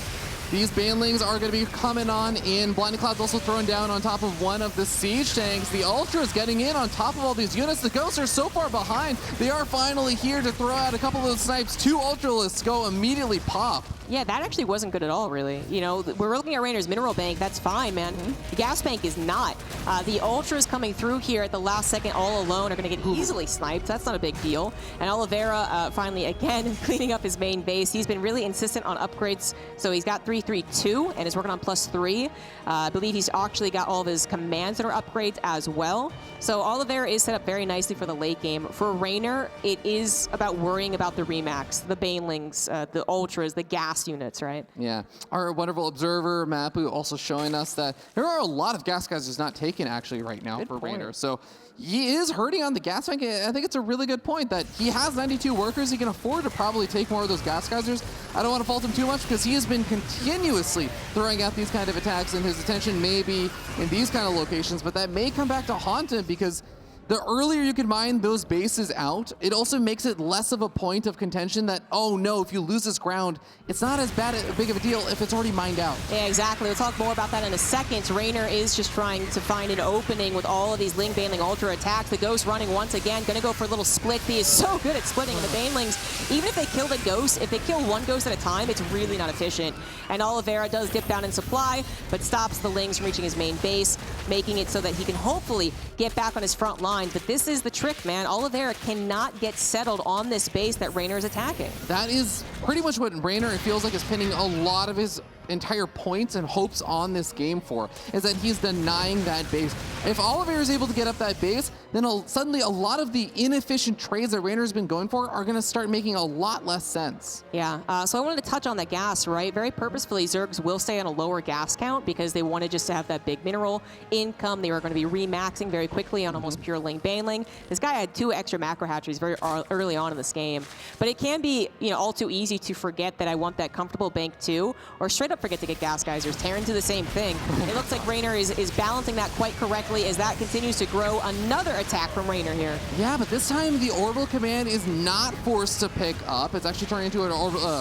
These Banelings are going to be coming on in. Blinding Cloud's also thrown down on top of one of the siege tanks. The Ultra is getting in on top of all these units. The Ghosts are so far behind. They are finally here to throw out a couple of those snipes. 2 Ultralists go immediately pop. Yeah, that actually wasn't good at all, really. You know, we're looking at Reynor's mineral bank. That's fine, man. The gas bank is not. The Ultras coming through here at the last second all alone are going to get easily sniped. That's not a big deal. And Oliveira finally, again, cleaning up his main base. He's been really insistent on upgrades. So he's got 3-3-2 and is working on +3. I believe he's actually got all of his commands that are upgrades as well. So Oliveira is set up very nicely for the late game. For Reynor, it is about worrying about the Remax, the Banelings, the Ultras, the gas units, right? Yeah. Our wonderful observer, Mapu, also showing us that there are a lot of gas geysers not taken actually right now for Reynor. So he is hurting on the gas bank. I think it's a really good point that he has 92 workers. He can afford to probably take more of those gas geysers. I don't want to fault him too much because he has been continuously throwing out these kind of attacks, and his attention may be in these kind of locations, but that may come back to haunt him because the earlier you can mine those bases out, it also makes it less of a point of contention that, oh no, if you lose this ground, it's not as big of a deal if it's already mined out. Yeah, exactly. We'll talk more about that in a second. Reynor is just trying to find an opening with all of these Ling Baneling Ultra attacks. The Ghost running once again, gonna go for a little split. He is so good at splitting, and the Banelings, even if they kill the Ghost, if they kill one Ghost at a time, it's really not efficient. And Oliveira does dip down in supply, but stops the Lings from reaching his main base, making it so that he can hopefully get back on his front line. But this is the trick, man. Oliveira cannot get settled on this base that Reynor is attacking. That is pretty much what Reynor, it feels like, is pinning a lot of his entire points and hopes on this game for, is that he's denying that base. If Oliveira is able to get up that base, then suddenly a lot of the inefficient trades that Reynor's been going for are going to start making a lot less sense. Yeah, so I wanted to touch on the gas, right? Very purposefully, Zergs will stay on a lower gas count because they wanted just to have that big mineral income. They were going to be remaxing very quickly on almost pure Ling Baneling. This guy had 2 extra macro hatcheries very early on in this game, but it can be, you know, all too easy to forget that I want that comfortable bank too, or straight up forget to get gas geysers. Terran do the same thing. It looks like Reynor is balancing that quite correctly as that continues to grow. Another attack from Reynor here. Yeah, but this time the orbital command is not forced to pick up. It's actually turning into an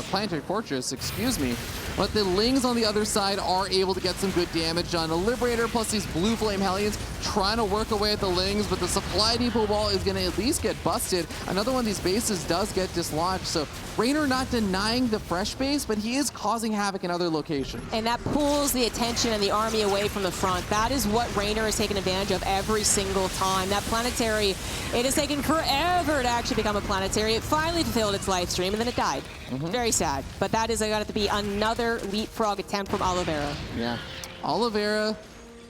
planetary fortress, excuse me. But the Lings on the other side are able to get some good damage done. A Liberator plus these Blue Flame Hellions trying to work away at the Lings, but the supply depot wall is going to at least get busted. Another one of these bases does get dislodged, so Reynor not denying the fresh base, but he is causing havoc in other locations. And that pulls the attention and the army away from the front. That is what Reynor is taking advantage of every single time. That planetary, it has taken forever to actually become a planetary. It finally fulfilled its life stream, and then it died. Very sad. But that is going to be another leapfrog attempt from Oliveira. Yeah. Oliveira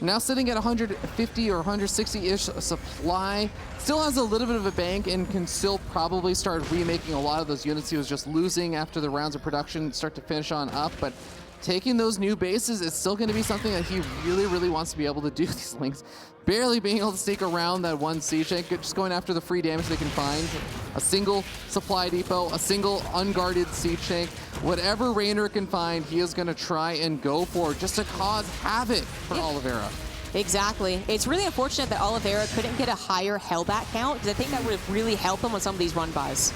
Now sitting at 150 or 160-ish supply. Still has a little bit of a bank and can still probably start remaking a lot of those units he was just losing after the rounds of production start to finish on up. But taking those new bases is still going to be something that he really, really wants to be able to do. These Lings barely being able to sneak around that one siege tank, just going after the free damage they can find. A single supply depot, a single unguarded siege tank. Whatever Reynor can find, he is going to try and go for just to cause havoc for Oliveira. Exactly. It's really unfortunate that Oliveira couldn't get a higher Hellbat count, because I think that would have really helped him on some of these run-bys.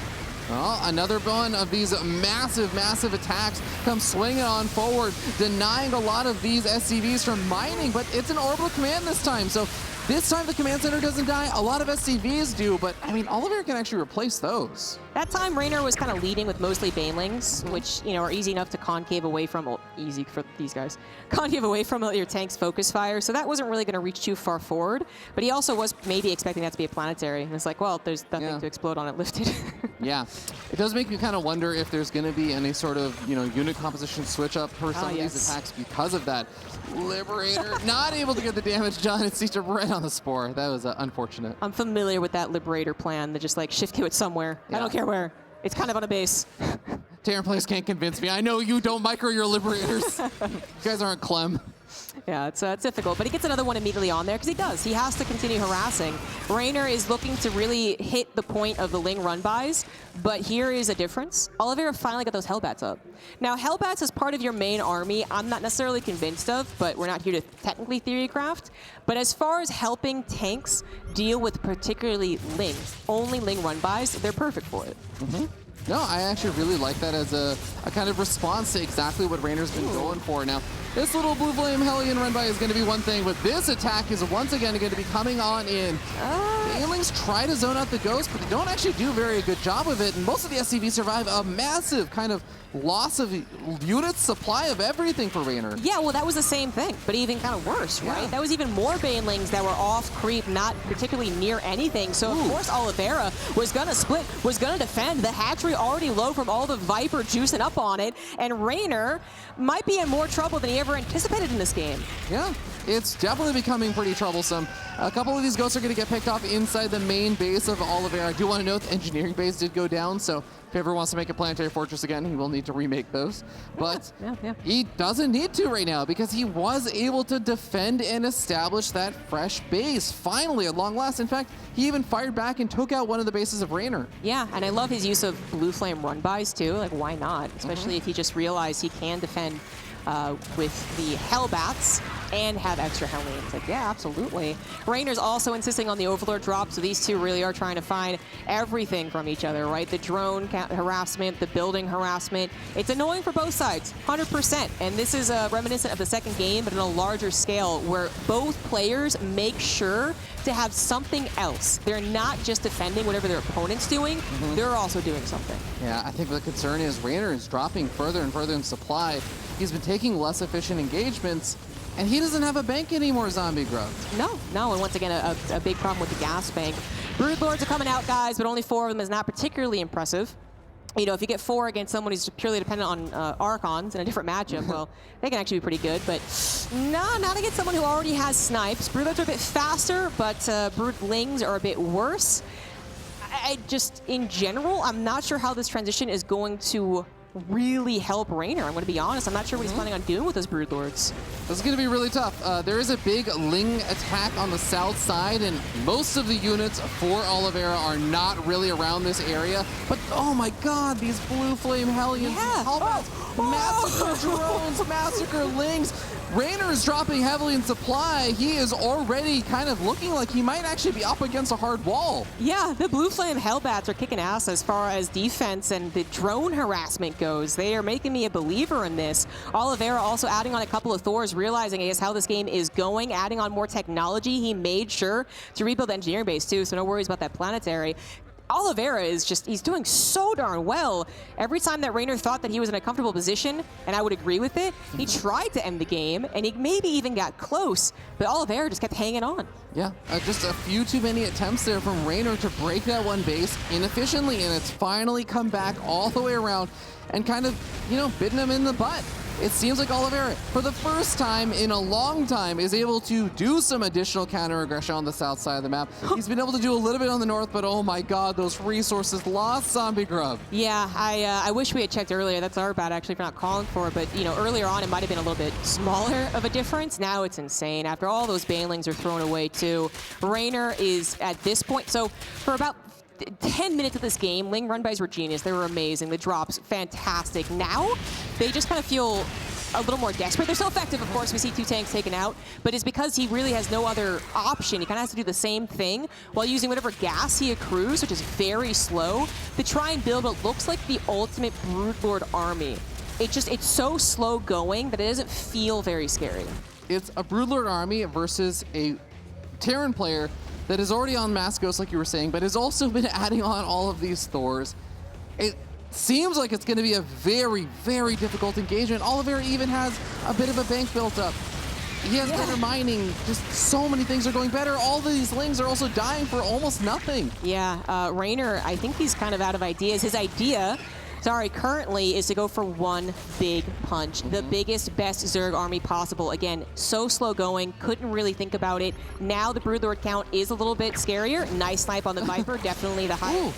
Well, another one of these massive, massive attacks comes swinging on forward, denying a lot of these SCVs from mining, but it's an orbital command this time, so this time the command center doesn't die. A lot of SCVs do, but I mean, Oliveira can actually replace those. That time, Reynor was kind of leading with mostly Banelings, which, you know, are easy enough to concave away from, well, easy for these guys, concave away from your tank's focus fire, so that wasn't really going to reach too far forward, but he also was maybe expecting that to be a planetary, and it's like, well, there's nothing to explode on it lifted. Yeah, it does make me kind of wonder if there's going to be any sort of, you know, unit composition switch up for some of these attacks because of that. Liberator not able to get the damage done. It's just right on the spore. That was unfortunate. I'm familiar with that Liberator plan to just like shift queue it somewhere. I don't care where. It's kind of on a base. Terran players can't convince me. I know you don't micro your Liberators. You guys aren't Clem. Yeah, it's difficult, but he gets another one immediately on there because he does. He has to continue harassing. Reynor is looking to really hit the point of the Ling run-bys, but here is a difference. Oliveira finally got those Hellbats up. Now, Hellbats as part of your main army, I'm not necessarily convinced of, but we're not here to technically theorycraft. But as far as helping tanks deal with particularly Lings, only Ling run-bys, they're perfect for it. No, I actually really like that as a kind of response to exactly what Reynor's been going for. Now, this little Blue Flame Hellion run-by is going to be one thing, but this attack is once again going to be coming on in. The Alings try to zone out the Ghost, but they don't actually do a very good job of it, and most of the SCVs survive a massive kind of loss of units, supply of everything for Reynor. Yeah, well, that was the same thing, but even kind of worse, right? That was even more Banelings that were off creep, not particularly near anything. So, of course, Oliveira was going to split, was going to defend. The hatchery already low from all the Viper juicing up on it, and Reynor might be in more trouble than he ever anticipated in this game. Yeah, it's definitely becoming pretty troublesome. A couple of these Ghosts are going to get picked off inside the main base of Oliveira. I do want to note the engineering base did go down, so if he ever wants to make a planetary fortress again, he will need to remake those. But he doesn't need to right now because he was able to defend and establish that fresh base. Finally, at long last. In fact, he even fired back and took out one of the bases of Reynor. Yeah, and I love his use of Blue Flame run-bys too. Like, why not? Especially if he just realized he can defend with the Hellbats and have extra Hellions. Like, yeah, absolutely. Reynor's also insisting on the Overlord drop, so these two really are trying to find everything from each other, right? The drone harassment, the building harassment. It's annoying for both sides, 100%. And this is reminiscent of the second game, but on a larger scale, where both players make sure to have something else. They're not just defending whatever their opponent's doing, they're also doing something. Yeah, I think the concern is Reynor is dropping further and further in supply. He's been taking less efficient engagements, and he doesn't have a bank anymore, Zombie Growth. No, and once again, a big problem with the gas bank. Broodlords are coming out, guys, but only 4 of them is not particularly impressive. You know, if you get 4 against someone who's purely dependent on Archons in a different matchup, well, they can actually be pretty good, but no, not against someone who already has snipes. Broodlords are a bit faster, but Broodlings are a bit worse. I just, in general, I'm not sure how this transition is going to really help Reynor. I'm going to be honest. I'm not sure what he's planning on doing with his Broodlords. This is going to be really tough. There is a big Ling attack on the south side, and most of the units for Oliveira are not really around this area. But, oh my god, these Blue Flame Hellions, massacre drones, massacre Lings. Reynor is dropping heavily in supply. He is already kind of looking like he might actually be up against a hard wall. Yeah, the Blue Flame Hellbats are kicking ass as far as defense and the drone harassment goes. They are making me a believer in this. Oliveira also adding on a couple of Thors, realizing, I guess, how this game is going, adding on more technology. He made sure to rebuild the engineering base too, so no worries about that planetary. Oliveira is just, he's doing so darn well. Every time that Reynor thought that he was in a comfortable position, and I would agree with it, he tried to end the game, and he maybe even got close, but Oliveira just kept hanging on. Yeah, just a few too many attempts there from Reynor to break that one base inefficiently, and it's finally come back all the way around and kind of, you know, bitten him in the butt. it seems like Oliveira, for the first time in a long time, is able to do some additional counter aggression on the south side of the map. He's been able to do a little bit on the north, but oh my god, those resources lost, Zombie Grub. Yeah, I wish we had checked earlier. That's our bad, actually, for not calling for it. But, you know, earlier on, it might have been a little bit smaller of a difference. Now it's insane. After all those banelings are thrown away, too. Reynor is at this point. So for about 10 minutes of this game, Ling run bys were genius. They were amazing. The drops, fantastic. Now, they just kind of feel a little more desperate. They're still effective, of course. We see 2 tanks taken out, but it's because he really has no other option. He kind of has to do the same thing while using whatever gas he accrues, which is very slow, to try and build what looks like the ultimate Broodlord army. It's so slow going that it doesn't feel very scary. It's a Broodlord army versus a Terran player that is already on Mass Ghost, like you were saying, but has also been adding on all of these Thors. It seems like it's going to be a very, very difficult engagement. Oliveira even has a bit of a bank built up. He has better mining. Just so many things are going better. All of these Lings are also dying for almost nothing. Yeah, Reynor, I think he's kind of out of ideas. His idea, currently is to go for one big punch. The biggest, best Zerg army possible. Again, so slow going, couldn't really think about it. Now the Broodlord count is a little bit scarier. Nice snipe on the Viper, definitely the high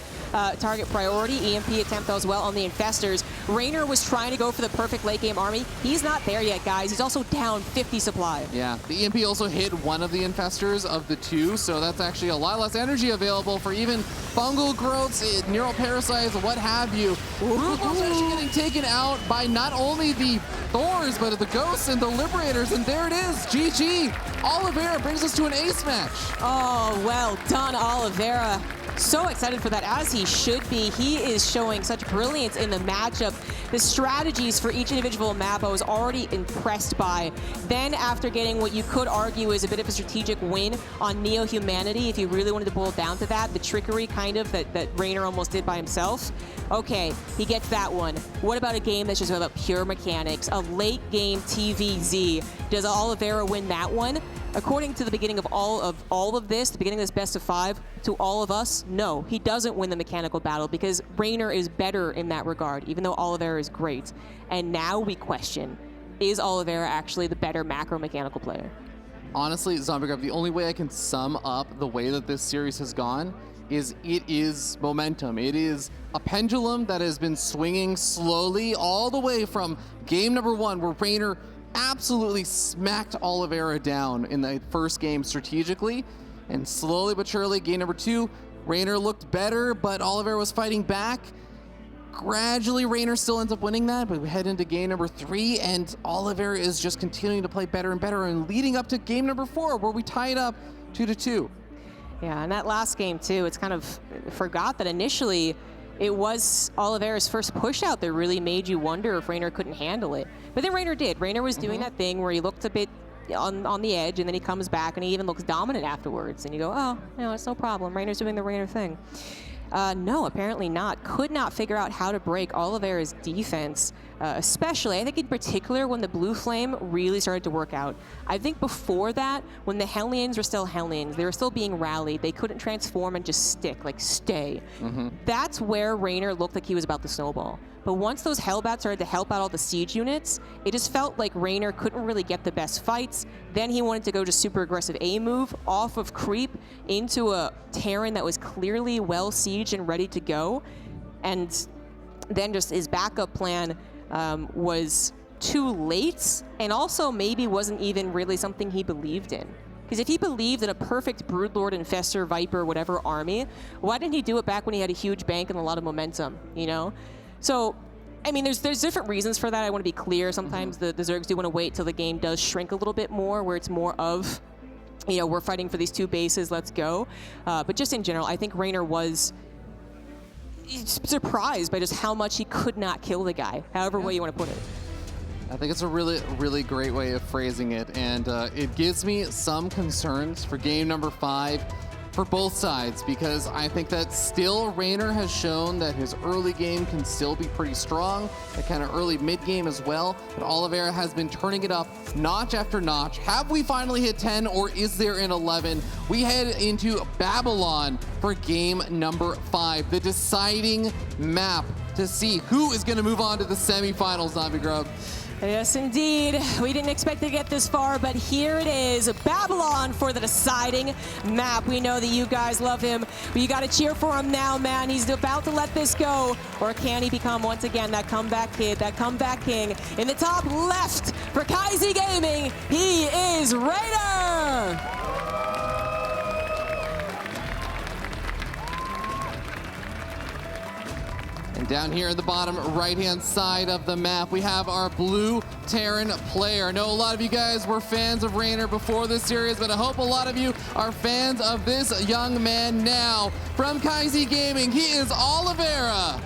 target priority. EMP attempt as well on the Infestors. Reynor was trying to go for the perfect late game army. He's not there yet, guys. He's also down 50 supply. Yeah, the EMP also hit one of the Infestors of the 2, so that's actually a lot less energy available for even fungal growths, neural parasites, what have you. Broodlord's actually getting taken out by not only the Thors, but the Ghosts and the Liberators, and there it is, GG. Oliveira brings us to an ace match. Oh, well done, Oliveira. So excited for that, as he should be. He is showing such brilliance in the matchup. The strategies for each individual map I was already impressed by. Then after getting what you could argue is a bit of a strategic win on Neo-Humanity, if you really wanted to boil it down to that, the trickery kind of that Reynor almost did by himself. Okay, he gets that one. What about a game that's just about pure mechanics? A late game TVZ. Does Oliveira win that one? According to the beginning of all of this, the beginning of this best of 5, to all of us, no, he doesn't win the mechanical battle because Reynor is better in that regard, even though Oliveira is great. And now we question, is Oliveira actually the better macro-mechanical player? Honestly, Zombie Grub, the only way I can sum up the way that this series has gone is it is momentum. It is a pendulum that has been swinging slowly all the way from game number 1, where Reynor absolutely smacked Oliveira down in the first game strategically, and slowly but surely, game number 2, Reynor looked better, but Oliveira was fighting back. Gradually, Reynor still ends up winning that, but we head into game number 3, and Oliveira is just continuing to play better and better, and leading up to game number 4, where we tied up 2-2. Yeah, and that last game too, it's kind of forgot that initially it was Oliveira's first push out that really made you wonder if Reynor couldn't handle it. But then Reynor did. Reynor was doing that thing where he looked a bit on the edge, and then he comes back and he even looks dominant afterwards. And you go, oh, no, it's no problem. Reynor's doing the Reynor thing. No, apparently not. Could not figure out how to break Oliveira's defense, especially, I think in particular, when the Blue Flame really started to work out. I think before that, when the Hellions were still Hellions, they were still being rallied, they couldn't transform and just stick, like stay. That's where Reynor looked like he was about to snowball. But once those Hellbats started to help out all the siege units, it just felt like Reynor couldn't really get the best fights. Then he wanted to go to super aggressive A move off of creep into a Terran that was clearly well sieged and ready to go. And then just his backup plan was too late, and also maybe wasn't even really something he believed in. Because if he believed in a perfect Broodlord, Infestor, Viper, whatever army, why didn't he do it back when he had a huge bank and a lot of momentum, you know? So, I mean, there's different reasons for that. I want to be clear. Sometimes the Zergs do want to wait till the game does shrink a little bit more, where it's more of, you know, we're fighting for these 2 bases, let's go. But just in general, I think Reynor was surprised by just how much he could not kill the guy, however way you want to put it. I think it's a really, really great way of phrasing it, and it gives me some concerns for game number 5 for both sides, because I think that still Reynor has shown that his early game can still be pretty strong, that kind of early mid game as well, but Oliveira has been turning it up notch after notch. Have we finally hit 10, or is there an 11? We head into Babylon for game number 5, the deciding map to see who is going to move on to the semifinals, Zombie Grub. Yes, indeed. We didn't expect to get this far, but here it is. Babylon for the deciding map. We know that you guys love him, but you got to cheer for him now, man. He's about to let this go, or can he become, once again, that comeback kid, that comeback king? In the top left for Kaizi Gaming, he is Reynor! And down here at the bottom right-hand side of the map, we have our blue Terran player. I know a lot of you guys were fans of Reynor before this series, but I hope a lot of you are fans of this young man now. From Kaizi Gaming, he is Oliveira.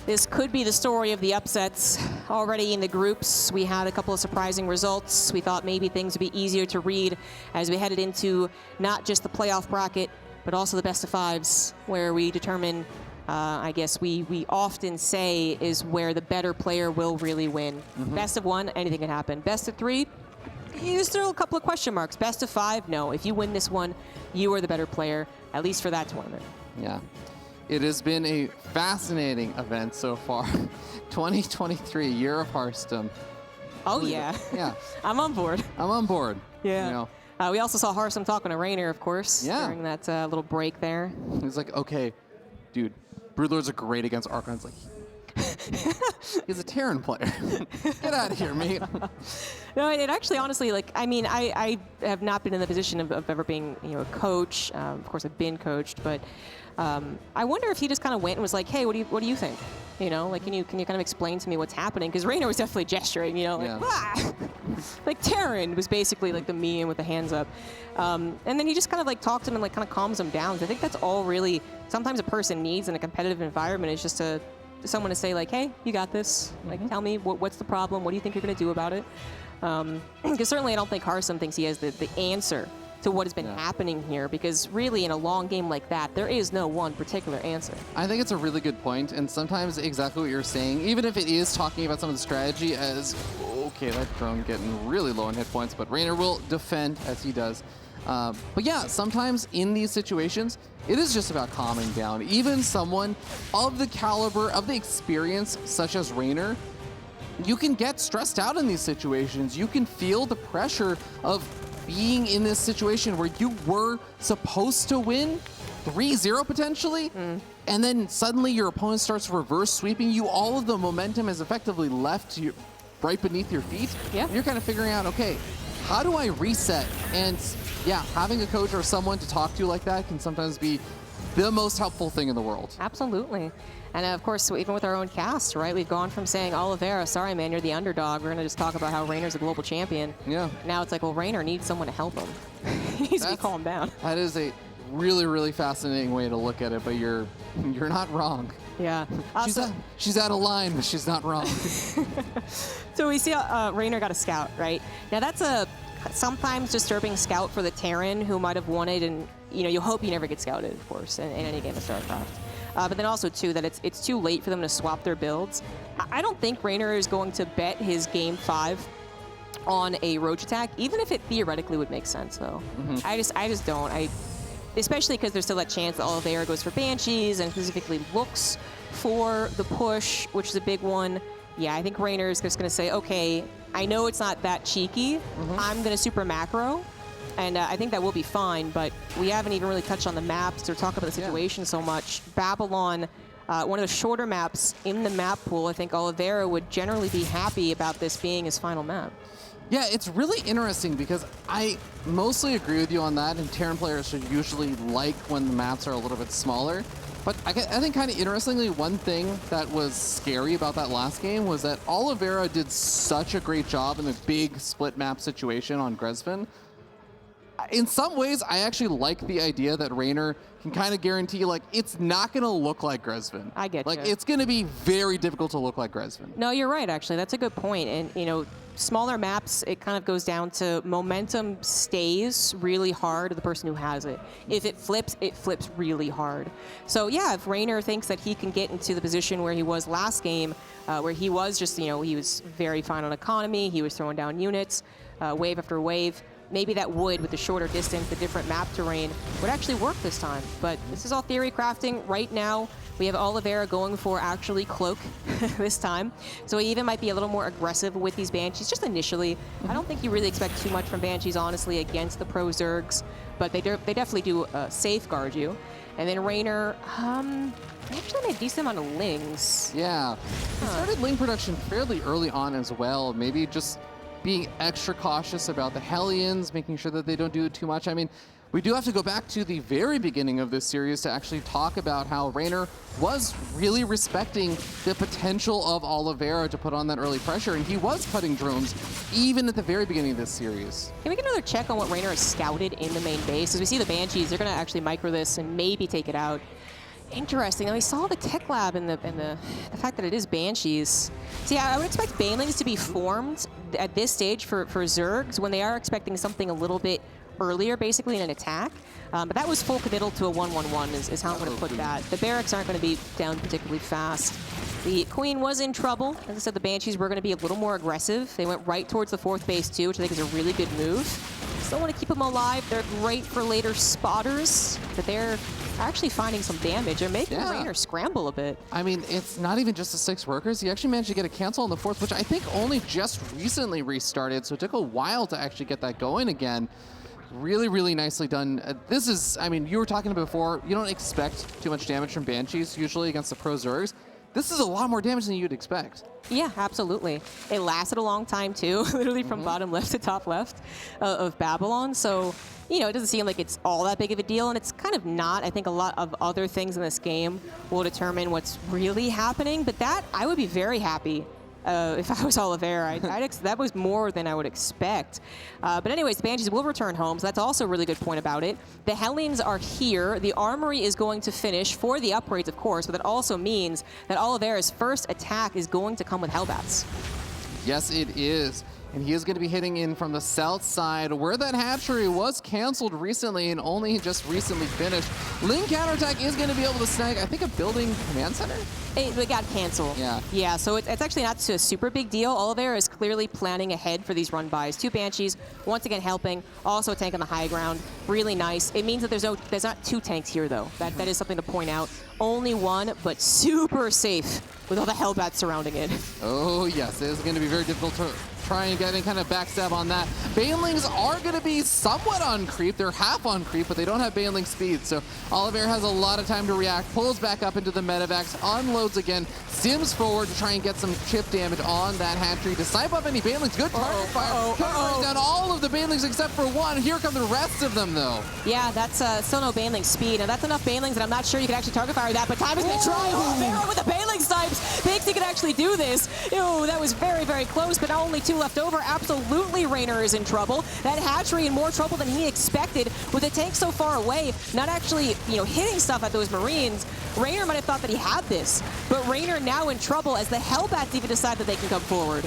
This could be the story of the upsets. Already in the groups, we had a couple of surprising results. We thought maybe things would be easier to read as we headed into not just the playoff bracket, but also the best of fives, where we determine, I guess we often say, is where the better player will really win. Best of one, anything can happen. Best of three, there's still a couple of question marks. Best of five, no. If you win this one, you are the better player, at least for that tournament. Yeah. It has been a fascinating event so far. 2023, year of Hearthstone. Oh, yeah. Yeah. I'm on board. I'm on board. Yeah. You know. We also saw Hearthstone talking to Reynor, of course, during that little break there. He's like, okay, dude, Broodlords are great against Archons. Like, he's a Terran player. Get out of here, mate. No, it actually, honestly, like, I mean, I have not been in the position of ever being, you know, a coach. Of course, I've been coached, but I wonder if he just kind of went and was like, hey, what do you think? You know, like, can you kind of explain to me what's happening? Because Reynor was definitely gesturing, you know, like, ah! Like Terran was basically like the meme with the hands up. And then he just kind of like talked to him and like kind of calms him down. I think that's all really sometimes a person needs in a competitive environment, is just someone to say like, hey, you got this. Like, tell me what's the problem? What do you think you're going to do about it? Because certainly I don't think Hearthstone thinks he has the answer to what has been happening here, because really in a long game like that, there is no one particular answer. I think it's a really good point, and sometimes exactly what you're saying, even if it is talking about some of the strategy as, okay, that drone getting really low on hit points, but Reynor will defend as he does. But yeah, sometimes in these situations, it is just about calming down. Even someone of the caliber, of the experience, such as Reynor, you can get stressed out in these situations. You can feel the pressure of being in this situation where you were supposed to win 3-0 potentially, and then suddenly your opponent starts reverse sweeping you. All of the momentum is effectively left right beneath your feet. Yeah. You're kind of figuring out, okay, how do I reset? And yeah, having a coach or someone to talk to like that can sometimes be the most helpful thing in the world. Absolutely. And of course, even with our own cast, right? We've gone from saying, Oliveira, sorry, man, you're the underdog. We're going to just talk about how Reynor's a global champion. Yeah. Now it's like, well, Reynor needs someone to help him. He needs to be calmed down. That is a really, really fascinating way to look at it, but you're not wrong. Yeah. She's out of line, but she's not wrong. So we see Reynor got a scout, right? Now that's a sometimes disturbing scout for the Terran who might have won it, and you hope you never get scouted, of course, in any game of StarCraft. But then also, too, that it's too late for them to swap their builds. I don't think Reynor is going to bet his Game 5 on a Roach attack, even if it theoretically would make sense, though. I just don't. Especially because there's still that chance that Oliveira goes for Banshees and specifically looks for the push, which is a big one. Yeah, I think Reynor is just going to say, okay, I know it's not that cheeky. I'm going to super macro. And I think that will be fine, but we haven't even really touched on the maps or talk about the situation so much. Babylon, one of the shorter maps in the map pool. I think Oliveira would generally be happy about this being his final map. Yeah, it's really interesting because I mostly agree with you on that, and Terran players should usually like when the maps are a little bit smaller. But I think kind of interestingly, one thing that was scary about that last game was that Oliveira did such a great job in the big split map situation on Grezvin. In some ways, I actually like the idea that Reynor can kind of guarantee, like, it's not going to look like Grezvin. I get Like, you. it's going to be very difficult to look like Grezvin. No, you're right, actually. That's a good point. And, smaller maps, it kind of goes down to momentum stays really hard to the person who has it. If it flips really hard. So, yeah, if Reynor thinks that he can get into the position where he was last game, where he was just, he was very fine on economy, he was throwing down units, wave after wave, maybe that would, with the shorter distance, the different map terrain, would actually work this time. But this is all theory crafting. Right now, we have Oliveira going for actually Cloak this time. So he even might be a little more aggressive with these Banshees, just initially. I don't think you really expect too much from Banshees, honestly, against the Pro Zergs. But they definitely do safeguard you. And then Reynor, they actually made a decent amount of Lings. Yeah, he started Ling production fairly early on as well. Maybe just being extra cautious about the Hellions, making sure that they don't do too much. I mean, we do have to go back to the very beginning of this series to actually talk about how Reynor was really respecting the potential of Oliveira to put on that early pressure, and he was cutting drones even at the very beginning of this series. Can we get another check on what Reynor has scouted in the main base? As we see the Banshees, they're going to actually micro this and maybe take it out. Interesting. Now, we saw the tech lab and the fact that it is Banshees. So yeah, I would expect Banelings to be formed at this stage for Zergs when they are expecting something a little bit earlier, basically in an attack. But that was full committal to a 1-1-1 is how I'm going to put that. The barracks aren't going to be down particularly fast. The Queen was in trouble. As I said, the Banshees were going to be a little more aggressive. They went right towards the 4th base too, which I think is a really good move. Still want to keep them alive. They're great for later spotters, but they're actually finding some damage. They're making Reynor scramble a bit. I mean, it's not even just the 6 workers. He actually managed to get a cancel on the 4th, which I think only just recently restarted, so it took a while to actually get that going again. Really, really nicely done. This is, I mean, you were talking about before, you don't expect too much damage from Banshees usually against the Pro Zergs. This is a lot more damage than you'd expect. Yeah, absolutely. It lasted a long time too, literally from bottom left to top left of Babylon. So, you know, it doesn't seem like it's all that big of a deal, and it's kind of not. I think a lot of other things in this game will determine what's really happening, but that, I would be very happy if I was Oliveira. That was more than I would expect. But anyways, the Banshees will return home, so that's also a really good point about it. The Hellions are here. The Armory is going to finish for the upgrades, of course, but that also means that Oliveira's first attack is going to come with Hellbats. Yes, it is. And he is going to be hitting in from the south side, where that hatchery was canceled recently and only just recently finished. Ling counterattack is going to be able to snag, I think, a building command center? It got canceled. Yeah. Yeah, so it's actually not a super big deal. Oliveira is clearly planning ahead for these run-bys. 2 Banshees, once again helping. Also a tank on the high ground. Really nice. It means that there's not 2 tanks here, though. That is something to point out. Only 1, but super safe with all the Hellbats surrounding it. Oh, yes. It is going to be very difficult to try and get any kind of backstab on that. Banelings are going to be somewhat on creep. They're half on creep, but they don't have Baneling speed. So Oliveira has a lot of time to react, pulls back up into the medevacs, unloads again, sims forward to try and get some chip damage on that hatchery to snipe up any Banelings. Good target fire. Covers down all of the Banelings except for 1. Here come the rest of them, though. Yeah, that's still no Baneling speed. Now, that's enough Banelings that I'm not sure you can actually target fire that, but time is going to try. Oliveira with the Baneling snipes thinks he can actually do this. Ew, that was very, very close, but now only 2 left over. Absolutely, Reynor is in trouble. That hatchery in more trouble than he expected with the tank so far away, not actually, you know, hitting stuff at those Marines. Reynor might have thought that he had this, but Reynor now in trouble as the Hellbats even decide that they can come forward.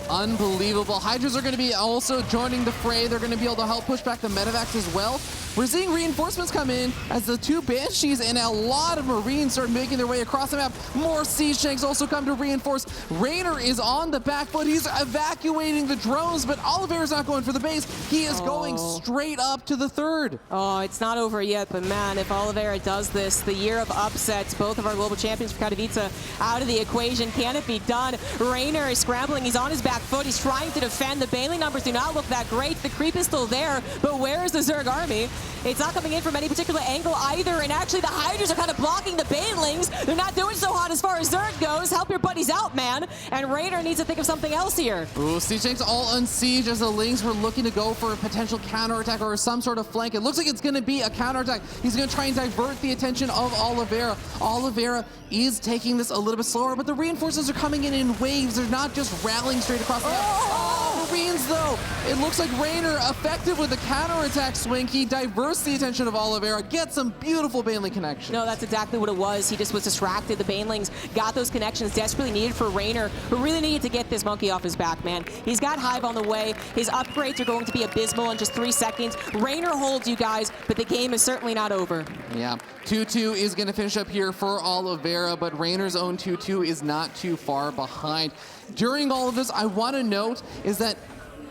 Unbelievable. Hydras are going to be also joining the fray. They're going to be able to help push back the medevacs as well. We're seeing reinforcements come in as the 2 Banshees and a lot of Marines start making their way across the map. More siege tanks also come to reinforce. Reynor is on the back foot. He's evacuating the drones, but Oliveira's not going for the base. He is going straight up to the 3rd. Oh, it's not over yet, but man, if Oliveira does this, the year of upsets, both of our global champions for Katowice out of the equation. Can it be done? Reynor is scrambling. He's on his back foot. He's trying to defend. The Baneling numbers do not look that great. The creep is still there, but where is the Zerg army? It's not coming in from any particular angle either, and actually the Hydras are kind of blocking the Banelings. They're not doing so hot as far as Zerg goes. Help your buddies out, man. And Reynor needs to think of something else here. Ooh, siege tanks all on siege as the Lings were looking to go for a potential counterattack or some sort of flank. It looks like it's going to be a counterattack. He's going to try and divert the attention of Oliveira. Oliveira is taking this a little bit slower, but the reinforcements are coming in waves. They're not just rallying straight across the map. Oh, Marines, though. It looks like Reynor, effective with the counterattack swing. He diverts the attention of Oliveira, gets some beautiful Baneling connections. No, that's exactly what it was. He just was distracted. The Banelings got those connections desperately needed for Reynor, who really needed to get this monkey off his back, man. He's got Hive on the way. His upgrades are going to be abysmal in just 3 seconds. Reynor holds, you guys, but the game is certainly not over. Yeah, 2-2 is going to finish up here for Oliveira, but Reynor's own 2-2 is not too far behind. During all of this, I want to note is that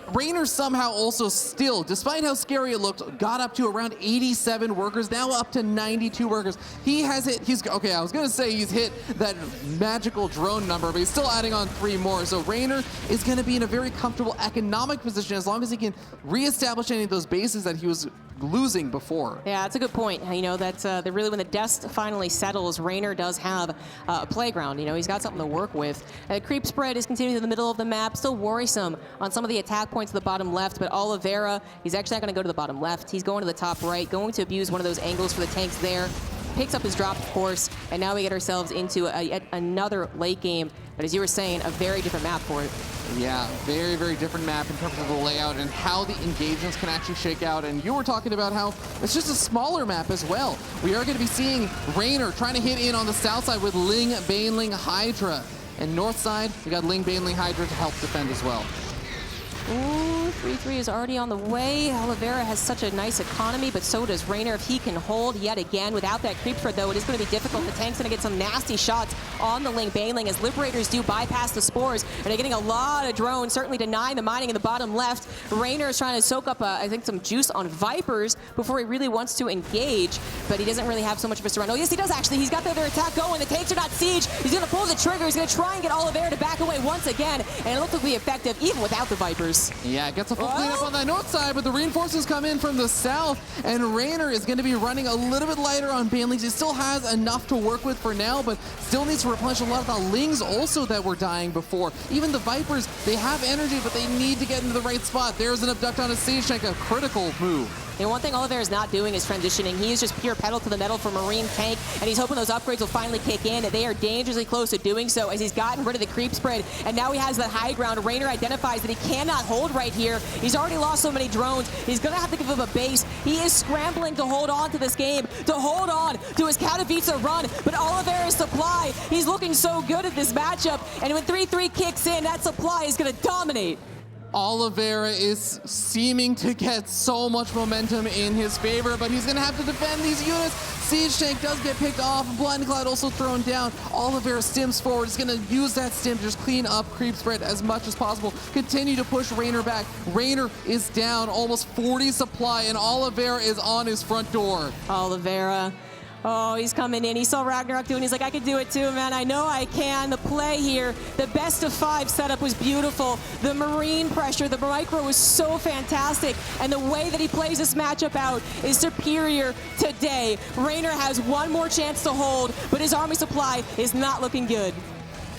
Reynor somehow also still, despite how scary it looked, got up to around 87 workers, now up to 92 workers. He has hit, okay, I was gonna say he's hit that magical drone number, but he's still adding on 3 more. So Reynor is gonna be in a very comfortable economic position as long as he can reestablish any of those bases that he was losing before. Yeah, that's a good point. You know, that's really when the dust finally settles, Reynor does have a playground. You know, he's got something to work with. Creep spread is continuing to the middle of the map, still worrisome on some of the attack points to the bottom left, but Oliveira, he's actually not going to go to the bottom left. He's going to the top right, going to abuse one of those angles for the tanks there. Picks up his drop, of course, and now we get ourselves into yet another late game. But as you were saying, a very different map for it. Yeah, very, very different map in terms of the layout and how the engagements can actually shake out. And you were talking about how it's just a smaller map as well. We are going to be seeing Reynor trying to hit in on the south side with Ling, Baneling, Hydra. And north side, we got Ling, Baneling, Hydra to help defend as well. Ooh, 3-3 is already on the way. Oliveira has such a nice economy, but so does Reynor. If he can hold yet again without that creep spread, though, it is going to be difficult. The tank's going to get some nasty shots on the Ling Baneling as Liberators do bypass the spores, and they're getting a lot of drones, certainly denying the mining in the bottom left. Reynor is trying to soak up, I think, some juice on Vipers before he really wants to engage, but he doesn't really have so much of a surround. Oh, yes, he does, actually. He's got the other attack going. The tanks are not siege. He's going to pull the trigger. He's going to try and get Oliveira to back away once again, and it looks like it'll be effective even without the Vipers. Yeah, gets a full cleanup on that north side, but the reinforcements come in from the south, and Reynor is going to be running a little bit lighter on Banelings. He still has enough to work with for now, but still needs to replenish a lot of the Lings also that were dying before. Even the Vipers, they have energy, but they need to get into the right spot. There's an abduct on a Siege Tank, a critical move. And one thing Oliveira is not doing is transitioning. He is just pure pedal to the metal for Marine Tank, and he's hoping those upgrades will finally kick in. They are dangerously close to doing so as he's gotten rid of the creep spread, and now he has that high ground. Reynor identifies that he cannot hold right here. He's already lost so many drones. He's going to have to give him a base. He is scrambling to hold on to this game, to hold on to his Katowice run, but Oliveira's supply, he's looking so good at this matchup, and when 3-3 kicks in, that supply is going to dominate. Oliveira is seeming to get so much momentum in his favor, but he's going to have to defend these units. Siege Tank does get picked off. Blind Cloud also thrown down. Oliveira stims forward. He's going to use that stim to just clean up creep spread as much as possible. Continue to push Reynor back. Reynor is down almost 40 supply, and Oliveira is on his front door. Oliveira. Oh, he's coming in. He saw Ragnarok doing. He's like, I can do it too, man. I know I can. The play here, the best of 5 setup was beautiful. The Marine pressure, the micro was so fantastic. And the way that he plays this matchup out is superior today. Reynor has one more chance to hold, but his army supply is not looking good.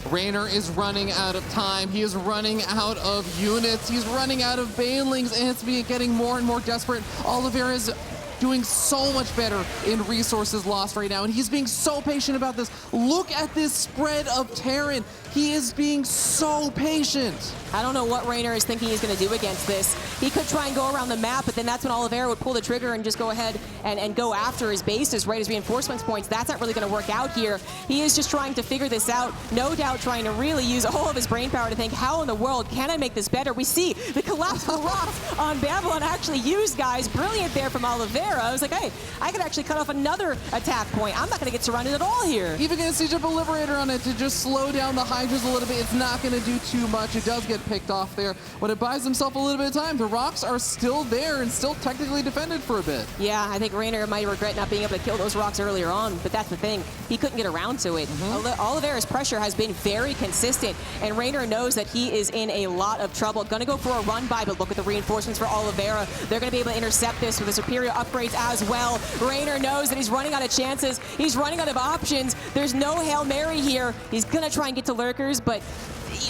Reynor is running out of time. He is running out of units. He's running out of Banelings, and it's getting more and more desperate. Oliveira is doing so much better in resources lost right now, and he's being so patient about this. Look at this spread of Terran. He is being so patient. I don't know what Reynor is thinking he's going to do against this. He could try and go around the map, but then that's when Oliveira would pull the trigger and just go ahead and go after his bases, right, his reinforcements points. That's not really going to work out here. He is just trying to figure this out, no doubt trying to really use all of his brain power to think, how in the world can I make this better? We see the collapsible rocks on Babylon actually used, guys. Brilliant there from Oliveira. I was like, hey, I could actually cut off another attack point. I'm not going to get surrounded at all here. Even going to siege up a Liberator on it to just slow down the Hydras a little bit. It's not going to do too much. It does get picked off there, but it buys himself a little bit of time. The rocks are still there and still technically defended for a bit. Yeah, I think Reynor might regret not being able to kill those rocks earlier on, but that's the thing. He couldn't get around to it. Oliveira's pressure has been very consistent, and Reynor knows that he is in a lot of trouble. Gonna go for a run by, but look at the reinforcements for Oliveira. They're gonna be able to intercept this with the superior upgrades as well. Reynor knows that he's running out of chances. He's running out of options. There's no Hail Mary here. He's gonna try and get to lurkers, but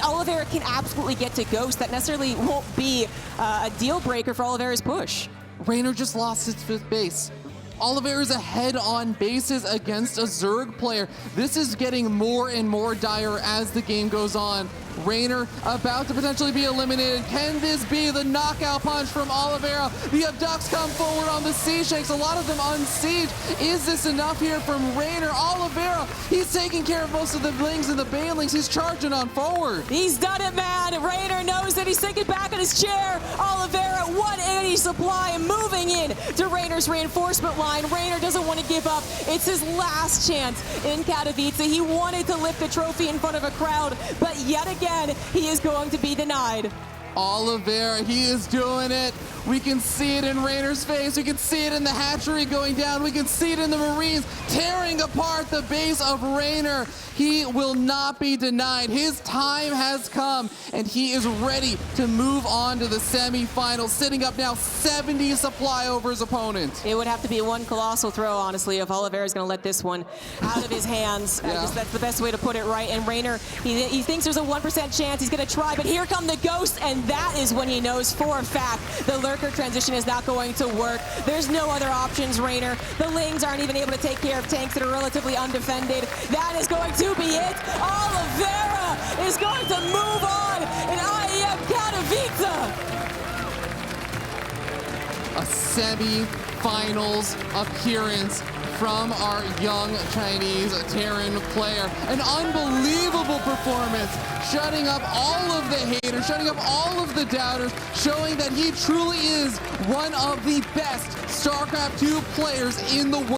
Oliveira can absolutely get to Ghost. That necessarily won't be a deal breaker for Oliveira's push. Reynor just lost his 5th base. Oliveira's ahead on bases against a Zerg player. This is getting more and more dire as the game goes on. Reynor about to potentially be eliminated. Can this be the knockout punch from Oliveira? The abducts come forward on the Siege Tanks, a lot of them on siege. Is this enough here from Reynor? Oliveira, he's taking care of most of the Blings and the Banelings. He's charging on forward. He's done it, man. Reynor knows that he's sinking back in his chair. Oliveira, 180 supply and moving in to Reynor's reinforcement line. Reynor doesn't want to give up. It's his last chance in Katowice. He wanted to lift the trophy in front of a crowd, but yet again, he is going to be denied. Oliveira, he is doing it. We can see it in Reynor's face. We can see it in the hatchery going down. We can see it in the Marines tearing apart the base of Reynor. He will not be denied. His time has come, and he is ready to move on to the semifinals, sitting up now 70 supply over his opponent. It would have to be one colossal throw, honestly, if Oliveira is going to let this one out of his hands. Yeah. I guess that's the best way to put it, right? And Reynor, he thinks there's a 1% chance he's going to try, but here come the ghosts, and that is when he knows for a fact the lurker transition is not going to work. There's no other options, Reynor. The Lings aren't even able to take care of tanks that are relatively undefended. That is going to be it. Oliveira is going to move on in IEM Katowice. A semi-finals appearance from our young Chinese Terran player. An unbelievable performance, shutting up all of the haters, shutting up all of the doubters, showing that he truly is one of the best StarCraft 2 players in the world.